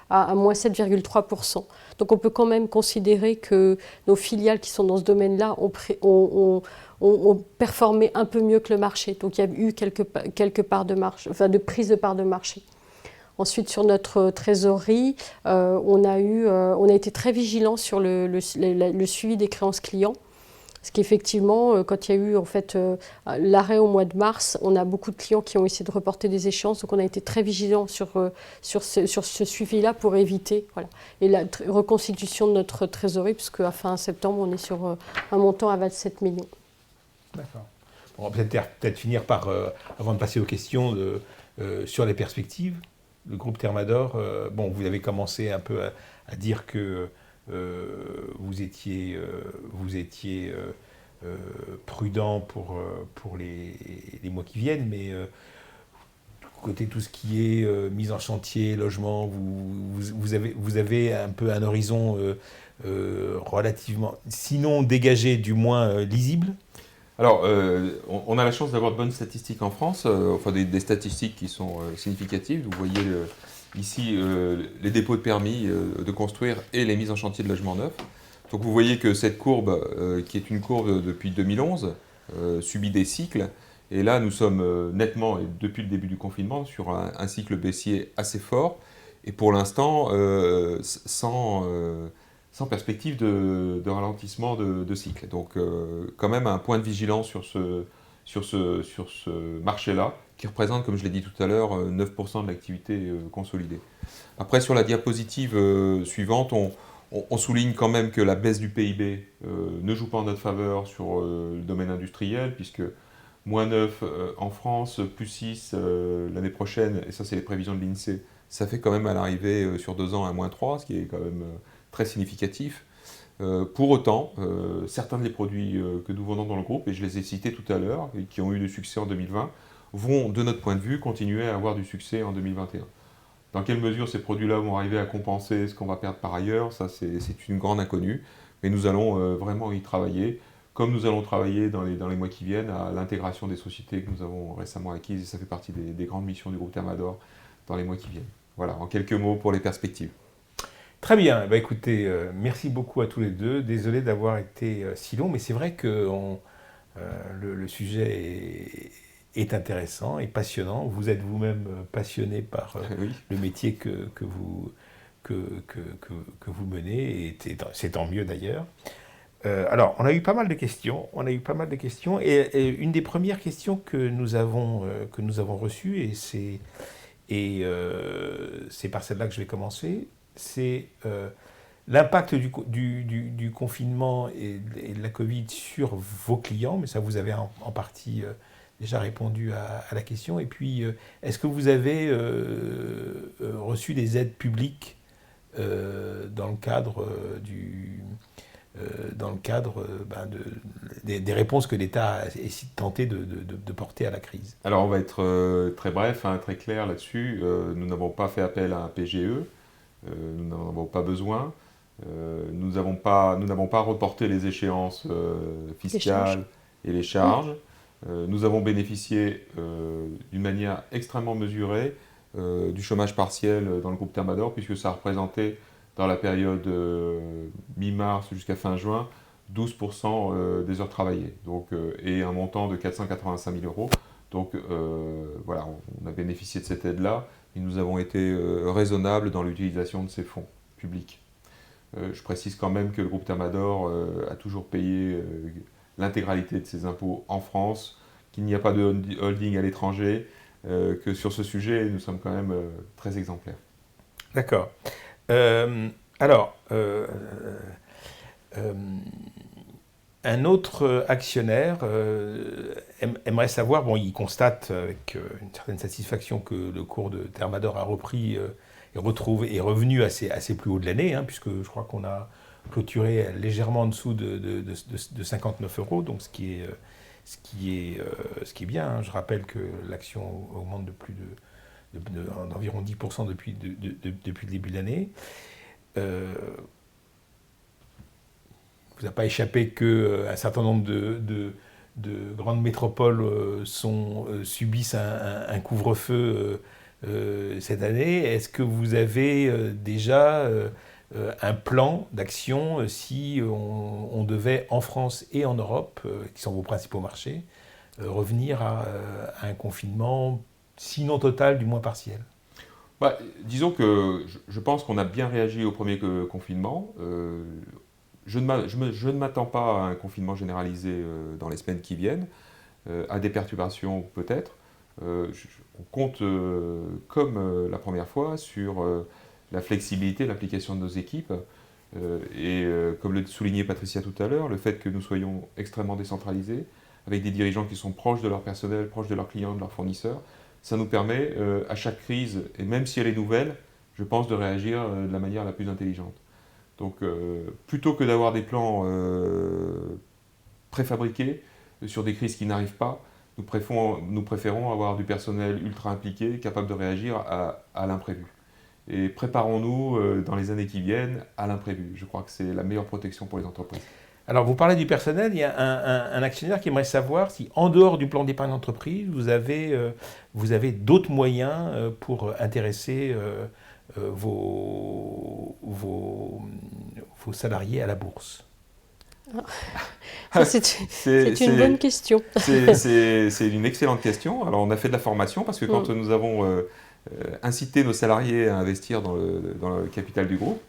à moins 7,3%. Donc on peut quand même considérer que nos filiales qui sont dans ce domaine-là ont performé un peu mieux que le marché. Donc il y a eu quelques parts de marché, enfin de prise de part de marché. Ensuite, sur notre trésorerie, on a été très vigilants sur le suivi des créances clients. Parce qu'effectivement, quand il y a eu l'arrêt au mois de mars, on a beaucoup de clients qui ont essayé de reporter des échéances. Donc on a été très vigilants sur ce suivi-là pour éviter et la reconstitution de notre trésorerie, puisqu'à fin septembre, on est sur un montant à 27 millions. D'accord. On va peut-être finir par, avant de passer aux questions, sur les perspectives. Le groupe Thermador, vous avez commencé un peu à dire que vous étiez prudent pour les mois qui viennent, mais côté tout ce qui est mise en chantier, logement, vous avez un peu un horizon relativement, sinon dégagé, du moins lisible. Alors, on a la chance d'avoir de bonnes statistiques en France, des statistiques qui sont significatives. Vous voyez ici les dépôts de permis de construire et les mises en chantier de logements neufs. Donc vous voyez que cette courbe, qui est une courbe depuis 2011, subit des cycles. Et là, nous sommes nettement, et depuis le début du confinement, sur un cycle baissier assez fort. Et pour l'instant, sans perspective de ralentissement de cycle. Donc quand même un point de vigilance sur ce marché-là, qui représente, comme je l'ai dit tout à l'heure, 9% de l'activité consolidée. Après, sur la diapositive suivante, on souligne quand même que la baisse du PIB ne joue pas en notre faveur sur le domaine industriel, puisque moins 9 en France, plus 6 l'année prochaine, et ça c'est les prévisions de l'INSEE, ça fait quand même à l'arrivée sur 2 ans un moins 3, ce qui est quand même très significatif. Pour autant, certains des produits que nous vendons dans le groupe, et je les ai cités tout à l'heure, et qui ont eu du succès en 2020, vont, de notre point de vue, continuer à avoir du succès en 2021. Dans quelle mesure ces produits-là vont arriver à compenser ce qu'on va perdre par ailleurs, ça c'est une grande inconnue, mais nous allons vraiment y travailler, comme nous allons travailler dans les mois qui viennent à l'intégration des sociétés que nous avons récemment acquises, et ça fait partie des grandes missions du groupe Thermador dans les mois qui viennent. Voilà, en quelques mots pour les perspectives. Très bien, écoutez, merci beaucoup à tous les deux. Désolé d'avoir été si long, mais c'est vrai que le sujet est intéressant et passionnant. Vous êtes vous-même passionné par le métier que vous menez, et c'est tant mieux d'ailleurs. Alors, on a eu pas mal de questions, et une des premières questions que nous avons reçues, et c'est par celle-là que je vais commencer, c'est l'impact du confinement et de la Covid sur vos clients, mais ça vous avez en partie déjà répondu à la question. Et puis, est-ce que vous avez reçu des aides publiques dans le cadre dans le cadre des réponses que l'État est tenté de porter à la crise. Alors on va être très bref, très clair là-dessus. Nous n'avons pas fait appel à un PGE, nous n'en avons pas besoin. Nous n'avons pas reporté les échéances fiscales et les charges. Nous avons bénéficié d'une manière extrêmement mesurée du chômage partiel dans le groupe Thermador, puisque ça représentait dans la période mi-mars jusqu'à fin juin 12% des heures travaillées, donc, et un montant de 485 000 euros. Donc voilà, on a bénéficié de cette aide-là et nous avons été raisonnables dans l'utilisation de ces fonds publics. Je précise quand même que le groupe Thermador a toujours payé l'intégralité de ses impôts en France, qu'il n'y a pas de holding à l'étranger, que sur ce sujet, nous sommes quand même très exemplaires. D'accord. Un autre actionnaire aimerait savoir, bon, il constate avec une certaine satisfaction que le cours de Thermador a repris est revenu à ses plus hauts de l'année, puisque je crois qu'on a clôturé légèrement en dessous de 59 euros, donc ce qui est bien. Je rappelle que l'action augmente d'environ 10% depuis le début de l'année. Vous n'a pas échappé qu'un certain nombre de grandes métropoles subissent un couvre-feu cette année. Est-ce que vous avez déjà un plan d'action si on devait, en France et en Europe, qui sont vos principaux marchés, revenir à un confinement, sinon total, du moins partiel? Disons que je pense qu'on a bien réagi au premier confinement. Je ne m'attends pas à un confinement généralisé dans les semaines qui viennent, à des perturbations peut-être. On compte, comme la première fois, sur la flexibilité, l'application de nos équipes. Comme le soulignait Patricia tout à l'heure, le fait que nous soyons extrêmement décentralisés, avec des dirigeants qui sont proches de leur personnel, proches de leurs clients, de leurs fournisseurs, ça nous permet, à chaque crise, et même si elle est nouvelle, je pense, de réagir de la manière la plus intelligente. Donc, plutôt que d'avoir des plans préfabriqués sur des crises qui n'arrivent pas, nous préférons avoir du personnel ultra impliqué, capable de réagir à l'imprévu. Et préparons-nous dans les années qui viennent à l'imprévu. Je crois que c'est la meilleure protection pour les entreprises. Alors, vous parlez du personnel, il y a un actionnaire qui aimerait savoir si, en dehors du plan d'épargne d'entreprise, vous avez d'autres moyens pour intéresser vos salariés à la bourse. C'est une bonne question. C'est une excellente question. Alors, on a fait de la formation parce que quand nous avons incité nos salariés à investir dans le capital du groupe,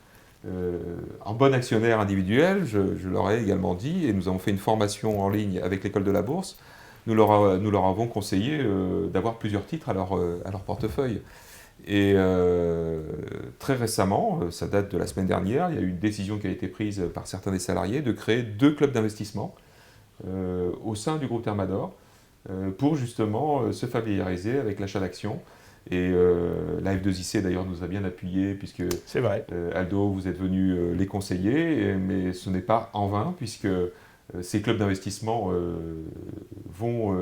en bon actionnaire individuel, je leur ai également dit, et nous avons fait une formation en ligne avec l'école de la bourse, nous leur avons conseillé d'avoir plusieurs titres à leur portefeuille. Et très récemment, ça date de la semaine dernière, il y a eu une décision qui a été prise par certains des salariés de créer 2 clubs d'investissement au sein du groupe Thermador pour justement se familiariser avec l'achat d'actions. Et la F2IC d'ailleurs nous a bien appuyés puisque c'est vrai. Aldo, vous êtes venu les conseiller, mais ce n'est pas en vain puisque ces clubs d'investissement vont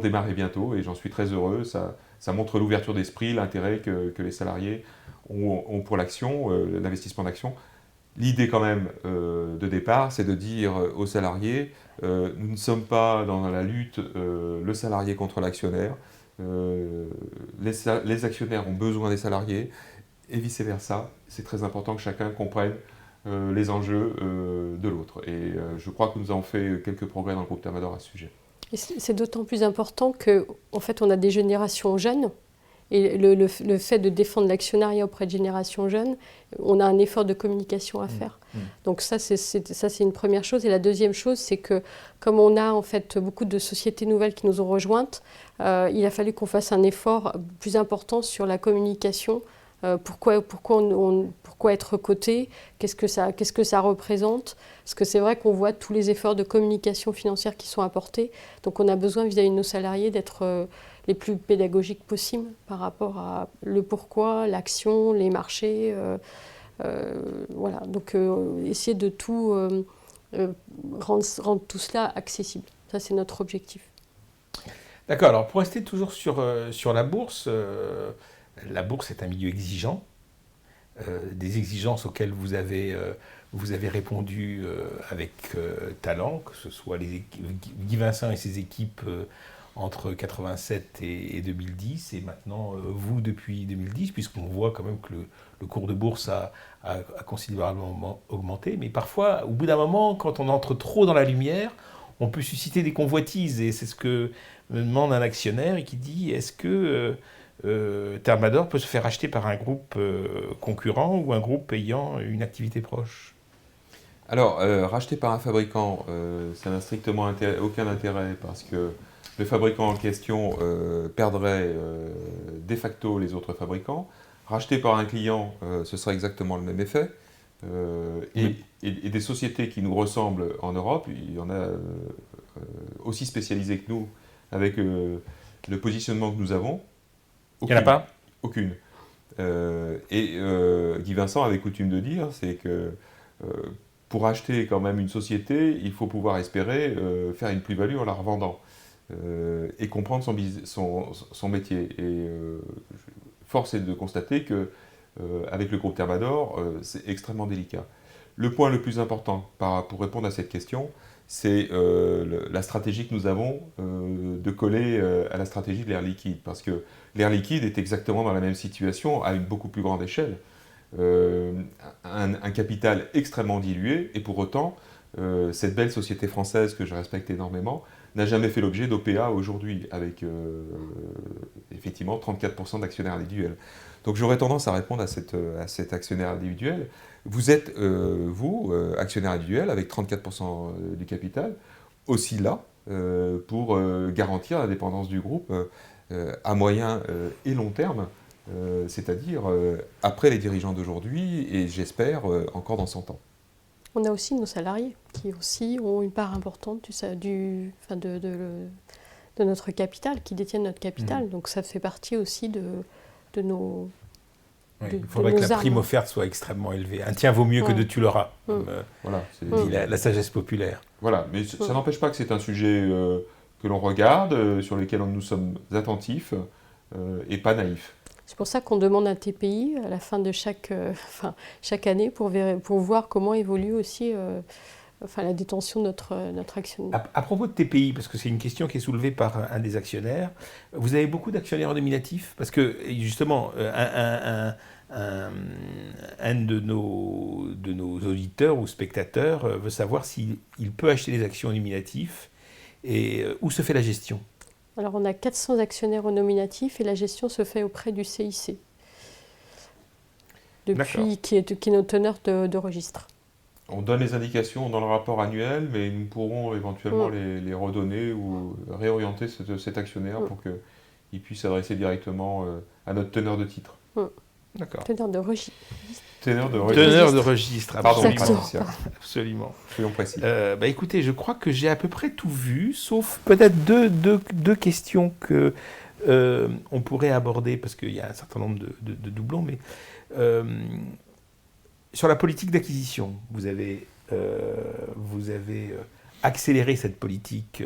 démarrer bientôt et j'en suis très heureux. Ça montre l'ouverture d'esprit, l'intérêt que les salariés ont pour l'action, l'investissement d'action. L'idée quand même de départ, c'est de dire aux salariés, nous ne sommes pas dans la lutte le salarié contre l'actionnaire. Les actionnaires ont besoin des salariés et vice-versa. C'est très important que chacun comprenne les enjeux de l'autre. Et je crois que nous avons fait quelques progrès dans le groupe Thermador à ce sujet. Et c'est d'autant plus important qu'en fait, on a des générations jeunes. Et le fait de défendre l'actionnariat auprès de générations jeunes, on a un effort de communication à faire. Donc ça, c'est une première chose. Et la deuxième chose, c'est que comme on a en fait beaucoup de sociétés nouvelles qui nous ont rejointes, il a fallu qu'on fasse un effort plus important sur la communication. Pourquoi être coté, qu'est-ce que ça représente? Parce que c'est vrai qu'on voit tous les efforts de communication financière qui sont apportés. Donc on a besoin vis-à-vis de nos salariés d'être les plus pédagogiques possibles par rapport à le pourquoi, l'action, les marchés, Voilà, donc essayer de tout rendre tout cela accessible. Ça, c'est notre objectif. D'accord, alors pour rester toujours sur la bourse est un milieu exigeant, des exigences auxquelles vous avez répondu avec talent, que ce soit Guy Vincent et ses équipes entre 87 et 2010, et maintenant vous depuis 2010, puisqu'on voit quand même que le cours de bourse a considérablement augmenté, mais parfois, au bout d'un moment, quand on entre trop dans la lumière, on peut susciter des convoitises, et c'est ce que me demande un actionnaire et qui dit, est-ce que Thermador peut se faire acheter par un groupe concurrent ou un groupe ayant une activité proche? Alors, racheter par un fabricant, ça n'a strictement aucun intérêt parce que le fabricant en question perdrait de facto les autres fabricants. Racheter par un client, ce serait exactement le même effet. Et des sociétés qui nous ressemblent en Europe, il y en a aussi spécialisées que nous, avec le positionnement que nous avons. Il n'y en a pas? Aucune. Guy Vincent avait coutume de dire, c'est que pour acheter quand même une société, il faut pouvoir espérer faire une plus-value en la revendant et comprendre son métier. Et force est de constater que avec le groupe Thermador, c'est extrêmement délicat. Le point le plus important pour répondre à cette question, c'est la stratégie que nous avons de coller à la stratégie de l'air liquide. Parce que l'air liquide est exactement dans la même situation à une beaucoup plus grande échelle. Un capital extrêmement dilué, et pour autant, cette belle société française que je respecte énormément n'a jamais fait l'objet d'OPA aujourd'hui, avec effectivement 34% d'actionnaires individuels. Donc j'aurais tendance à répondre à cet actionnaire individuel. Vous êtes, actionnaire individuel avec 34% du capital, aussi là pour garantir l'indépendance du groupe à moyen et long terme, c'est-à-dire après les dirigeants d'aujourd'hui et j'espère encore dans 100 ans. On a aussi nos salariés qui aussi ont une part importante de notre capital, qui détiennent notre capital. Donc ça fait partie aussi de nos... Oui, il faudrait que la prime offerte soit extrêmement élevée. Un tien vaut mieux que deux tu l'auras, voilà, dit la sagesse populaire. Voilà, mais ça n'empêche pas que c'est un sujet que l'on regarde, sur lequel nous sommes attentifs et pas naïfs. C'est pour ça qu'on demande un TPI à la fin de chaque année pour voir comment évolue aussi la détention de notre actionnaire. À propos de TPI, parce que c'est une question qui est soulevée par un des actionnaires, vous avez beaucoup d'actionnaires nominatifs? Parce que justement, un de nos auditeurs ou spectateurs veut savoir s'il peut acheter des actions nominatifs et où se fait la gestion. Alors on a 400 actionnaires nominatifs et la gestion se fait auprès du CIC, qui est notre teneur de registre. On donne les indications dans le rapport annuel, mais nous pourrons éventuellement les redonner ou réorienter cet actionnaire pour qu'il puisse s'adresser directement à notre teneur de titre. D'accord. Teneur de registre. Teneur de registre, absolument. Soyons précis. Écoutez, je crois que j'ai à peu près tout vu, sauf peut-être deux questions que on pourrait aborder, parce qu'il y a un certain nombre de doublons, mais sur la politique d'acquisition, vous avez accéléré cette politique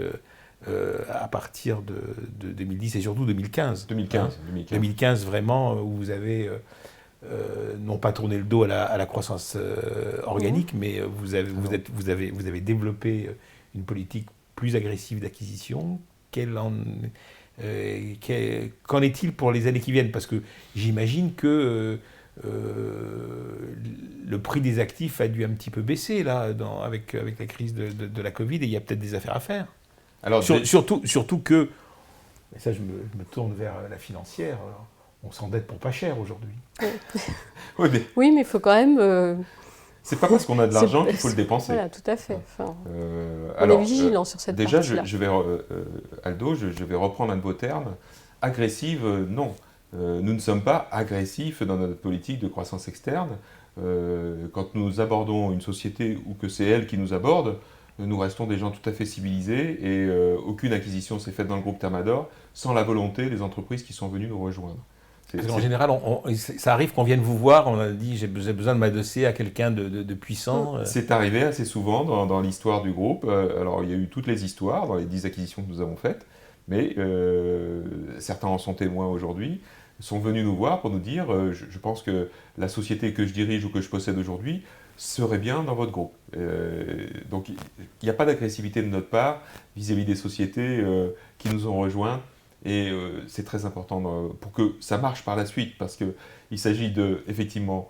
à partir de 2010 et surtout 2015. 2015 vraiment, où vous avez non pas tourné le dos à la croissance organique, mais vous avez développé une politique plus agressive d'acquisition. Qu'en est-il pour les années qui viennent? Parce que j'imagine que le prix des actifs a dû un petit peu baisser là, avec la crise de la Covid, et il y a peut-être des affaires à faire. Alors, surtout que, et ça je me tourne vers la financière, on s'endette pour pas cher aujourd'hui. Oui, mais il faut quand même... C'est pas parce qu'on a de l'argent qu'il faut le dépenser. Voilà, tout à fait. On est vigilant sur cette partie-là. Déjà, Aldo, je vais reprendre un de vos termes. Agressive, non. Nous ne sommes pas agressifs dans notre politique de croissance externe. Quand nous abordons une société ou que c'est elle qui nous aborde, nous restons des gens tout à fait civilisés et aucune acquisition s'est faite dans le groupe Thermador sans la volonté des entreprises qui sont venues nous rejoindre. Parce qu'en général, ça arrive qu'on vienne vous voir, on a dit j'ai besoin de m'adosser à quelqu'un de puissant. C'est arrivé assez souvent dans l'histoire du groupe. Alors il y a eu toutes les histoires dans les 10 acquisitions que nous avons faites, mais certains en sont témoins aujourd'hui, sont venus nous voir pour nous dire je pense que la société que je dirige ou que je possède aujourd'hui serait bien dans votre groupe. Donc il n'y a pas d'agressivité de notre part vis-à-vis des sociétés qui nous ont rejoints. Et c'est très important pour que ça marche par la suite, parce qu'il s'agit de, effectivement,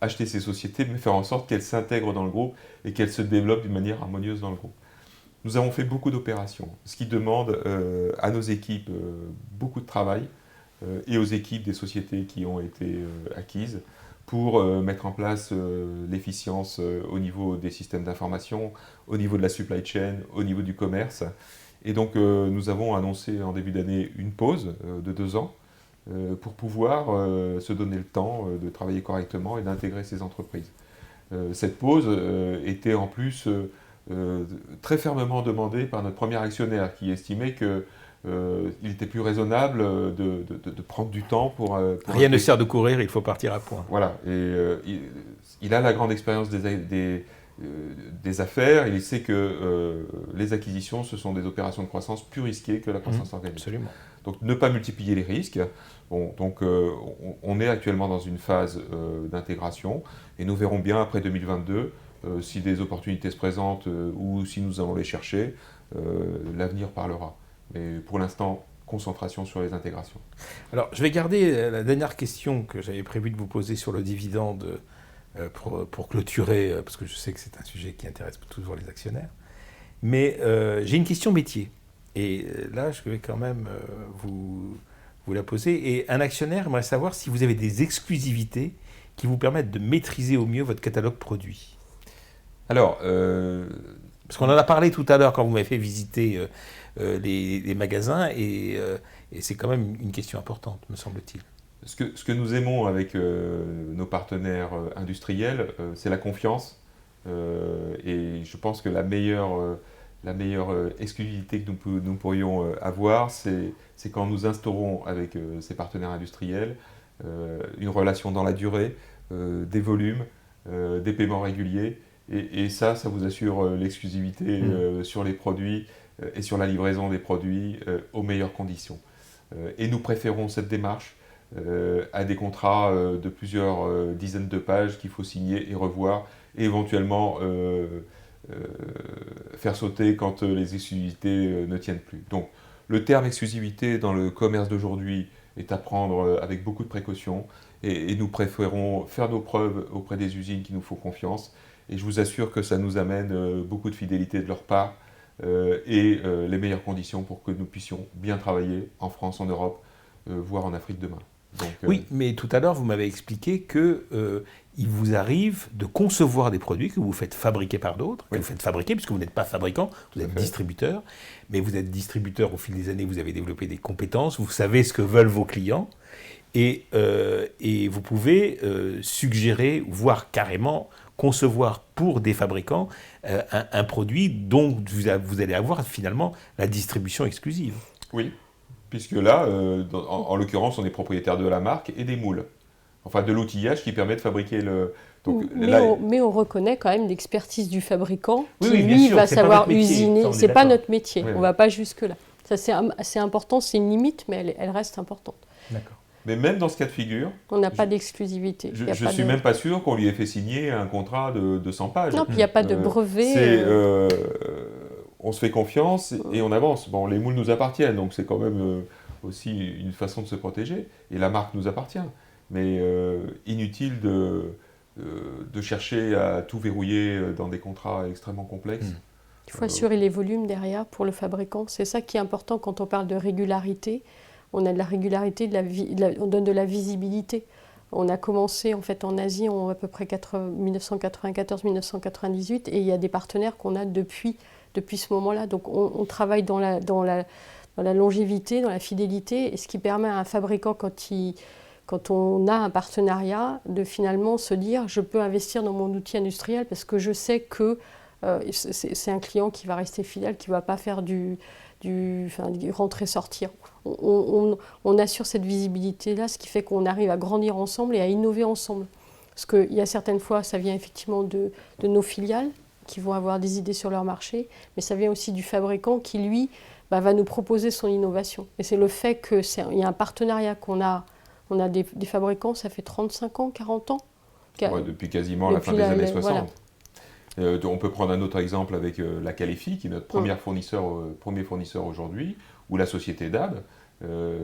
acheter ces sociétés, mais faire en sorte qu'elles s'intègrent dans le groupe et qu'elles se développent d'une manière harmonieuse dans le groupe. Nous avons fait beaucoup d'opérations, ce qui demande à nos équipes beaucoup de travail, et aux équipes des sociétés qui ont été acquises, pour mettre en place l'efficience au niveau des systèmes d'information, au niveau de la supply chain, au niveau du commerce. Et donc nous avons annoncé en début d'année une pause de 2 ans pour pouvoir se donner le temps de travailler correctement et d'intégrer ces entreprises. Cette pause était en plus très fermement demandée par notre premier actionnaire, qui estimait qu'il était plus raisonnable de prendre du temps pour Rien ne sert de courir, il faut partir à point. Voilà, et il a la grande expérience des affaires, il sait que les acquisitions, ce sont des opérations de croissance plus risquées que la croissance organique. Absolument. Donc ne pas multiplier les risques. Bon, donc on est actuellement dans une phase d'intégration, et nous verrons bien après 2022 si des opportunités se présentent ou si nous allons les chercher. L'avenir parlera. Mais pour l'instant, concentration sur les intégrations. Alors je vais garder la dernière question que j'avais prévu de vous poser sur le dividende pour clôturer, parce que je sais que c'est un sujet qui intéresse toujours les actionnaires. Mais j'ai une question métier. Et là, je vais quand même vous la poser. Et un actionnaire aimerait savoir si vous avez des exclusivités qui vous permettent de maîtriser au mieux votre catalogue produit. Alors, parce qu'on en a parlé tout à l'heure quand vous m'avez fait visiter les magasins, et c'est quand même une question importante, me semble-t-il. Ce que nous aimons avec nos partenaires industriels, c'est la confiance. Et je pense que la meilleure exclusivité que nous pourrions avoir, c'est quand nous instaurons avec ces partenaires industriels une relation dans la durée, des volumes, des paiements réguliers. Et ça vous assure l'exclusivité sur les produits et sur la livraison des produits aux meilleures conditions. Et nous préférons cette démarche à des contrats de plusieurs dizaines de pages qu'il faut signer et revoir, et éventuellement faire sauter quand les exclusivités ne tiennent plus. Donc le terme exclusivité dans le commerce d'aujourd'hui est à prendre avec beaucoup de précautions, et nous préférons faire nos preuves auprès des usines qui nous font confiance, et je vous assure que ça nous amène beaucoup de fidélité de leur part et les meilleures conditions pour que nous puissions bien travailler en France, en Europe, voire en Afrique demain. Donc, oui, mais tout à l'heure, vous m'avez expliqué qu'il vous arrive de concevoir des produits que vous faites fabriquer par d'autres, que vous faites fabriquer, puisque vous n'êtes pas fabricant, vous êtes distributeur, mais vous êtes distributeur au fil des années, vous avez développé des compétences, vous savez ce que veulent vos clients, et vous pouvez suggérer, voire carrément concevoir pour des fabricants un produit dont vous allez avoir finalement la distribution exclusive. Oui. Puisque là, en l'occurrence, on est propriétaire de la marque et des moules. Enfin, de l'outillage qui permet de fabriquer le... Donc, mais on reconnaît quand même l'expertise du fabricant qui, oui, lui, sûr, va savoir usiner. C'est pas notre métier, oui, on ne va pas jusque-là. Ça, c'est assez important, c'est une limite, mais elle reste importante. D'accord. Mais même dans ce cas de figure... On n'a pas d'exclusivité. Je ne suis même pas sûr qu'on lui ait fait signer un contrat de 100 pages. Non, puis il n'y a pas de brevet. On se fait confiance et on avance. Bon, les moules nous appartiennent, donc c'est quand même aussi une façon de se protéger. Et la marque nous appartient. Mais inutile de chercher à tout verrouiller dans des contrats extrêmement complexes. Il faut assurer les volumes derrière pour le fabricant. C'est ça qui est important quand on parle de régularité. On a de la régularité, on donne de la visibilité. On a commencé en fait en Asie à peu près 1994-1998, et il y a des partenaires qu'on a depuis ce moment-là. Donc on travaille dans la longévité, dans la fidélité, et ce qui permet à un fabricant, quand on a un partenariat, de finalement se dire je peux investir dans mon outil industriel parce que je sais que c'est un client qui va rester fidèle, qui ne va pas faire du du rentrer-sortir. On assure cette visibilité-là, ce qui fait qu'on arrive à grandir ensemble et à innover ensemble. Parce qu'il y a certaines fois, ça vient effectivement de nos filiales qui vont avoir des idées sur leur marché, mais ça vient aussi du fabricant qui, lui, va nous proposer son innovation. Et c'est le fait qu'il y a un partenariat qu'on a. On a des fabricants, ça fait 35 ans, 40 ans. Ouais, depuis quasiment la fin des années 60. Voilà. On peut prendre un autre exemple avec la Calefi, qui est notre premier fournisseur aujourd'hui, ou la société DAB.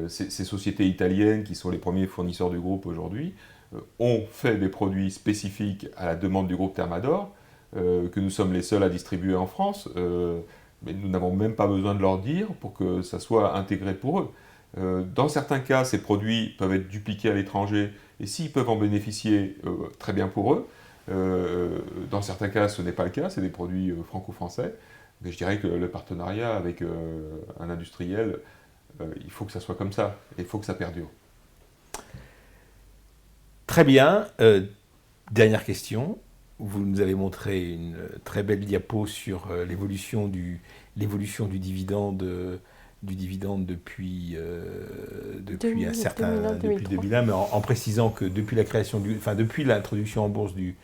Ces sociétés italiennes, qui sont les premiers fournisseurs du groupe aujourd'hui, ont fait des produits spécifiques à la demande du groupe Thermador, que nous sommes les seuls à distribuer en France, mais nous n'avons même pas besoin de leur dire pour que ça soit intégré pour eux. Dans certains cas, ces produits peuvent être dupliqués à l'étranger, et s'ils peuvent en bénéficier, très bien pour eux. Dans certains cas, ce n'est pas le cas, c'est des produits franco-français. Mais je dirais que le partenariat avec un industriel, il faut que ça soit comme ça, et il faut que ça perdure. Très bien. Dernière question. Vous nous avez montré une très belle diapo sur l'évolution du dividende depuis 2001, mais en précisant que depuis depuis l'introduction en bourse du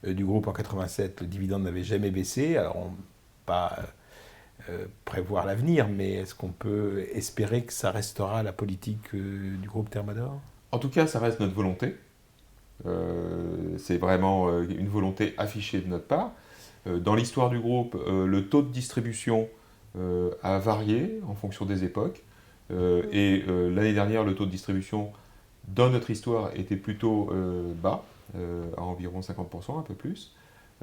groupe en 87, le dividende n'avait jamais baissé. Alors on ne peut pas prévoir l'avenir, mais est-ce qu'on peut espérer que ça restera la politique du groupe Thermador ? En tout cas, ça reste notre volonté. C'est vraiment une volonté affichée de notre part. Dans l'histoire du groupe, le taux de distribution a varié en fonction des époques. Et l'année dernière, le taux de distribution dans notre histoire était plutôt bas, à environ 50%, un peu plus.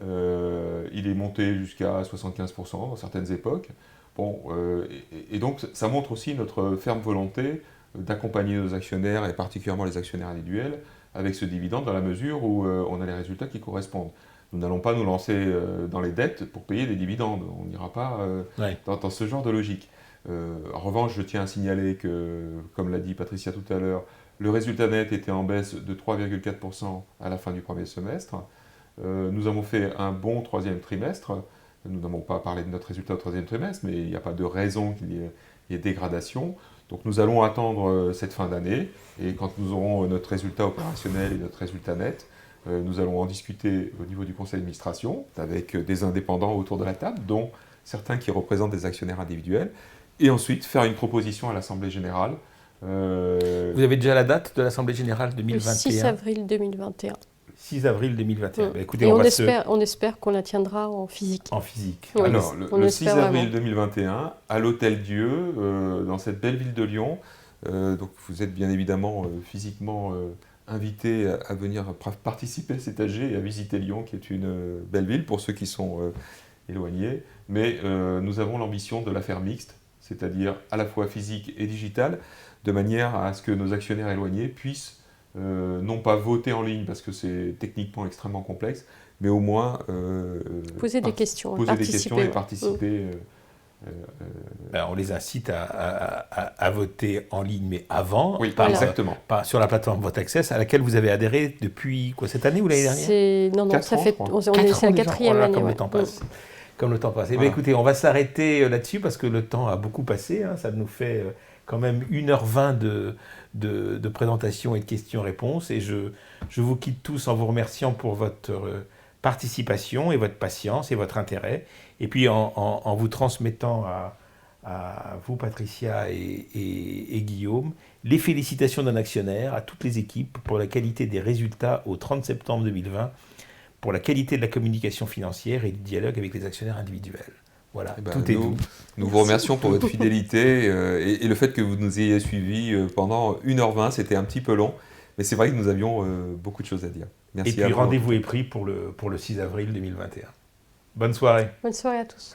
Il est monté jusqu'à 75% dans certaines époques. Bon, et donc, ça montre aussi notre ferme volonté d'accompagner nos actionnaires, et particulièrement les actionnaires individuels, avec ce dividende dans la mesure où on a les résultats qui correspondent. Nous n'allons pas nous lancer dans les dettes pour payer des dividendes. On n'ira pas dans ce genre de logique. En revanche, je tiens à signaler que, comme l'a dit Patricia tout à l'heure, le résultat net était en baisse de 3,4% à la fin du premier semestre. Nous avons fait un bon troisième trimestre. Nous n'avons pas parlé de notre résultat au troisième trimestre, mais il n'y a pas de raison qu'il y ait dégradation. Donc nous allons attendre cette fin d'année, et quand nous aurons notre résultat opérationnel et notre résultat net, nous allons en discuter au niveau du conseil d'administration avec des indépendants autour de la table, dont certains qui représentent des actionnaires individuels, et ensuite faire une proposition à l'Assemblée générale. Vous avez déjà la date de l'Assemblée générale 2021 ? Le 6 avril 2021. 6 avril 2021. Bah, écoutez, et on espère qu'on la tiendra en physique. En physique. Oui. Alors, le 6 avril 2021, à l'Hôtel Dieu, dans cette belle ville de Lyon. Donc vous êtes bien évidemment physiquement invité à venir participer à cet AG et à visiter Lyon, qui est une belle ville pour ceux qui sont éloignés. Mais nous avons l'ambition de la faire mixte, c'est-à-dire à la fois physique et digitale, de manière à ce que nos actionnaires éloignés puissent non pas voter en ligne, parce que c'est techniquement extrêmement complexe, mais au moins poser des questions et participer. On les incite à voter en ligne, mais avant, exactement. Sur la plateforme Vote Access, à laquelle vous avez adhéré depuis cette année ou l'année dernière ? Non, ça fait. C'est la quatrième année. Comme le temps passe. Comme le temps passe. Voilà. Écoutez, on va s'arrêter là-dessus parce que le temps a beaucoup passé. Ça nous fait quand même 1h20 de présentation et de questions-réponses. Et je vous quitte tous en vous remerciant pour votre participation et votre patience et votre intérêt. Et puis en vous transmettant à vous, Patricia et Guillaume, les félicitations d'un actionnaire, à toutes les équipes pour la qualité des résultats au 30 septembre 2020, pour la qualité de la communication financière et du dialogue avec les actionnaires individuels. Voilà, tout est doux. Nous vous remercions pour votre fidélité et le fait que vous nous ayez suivis pendant 1h20, c'était un petit peu long, mais c'est vrai que nous avions beaucoup de choses à dire. Merci. Et puis rendez-vous est pris pour le 6 avril 2021. Bonne soirée. Bonne soirée à tous.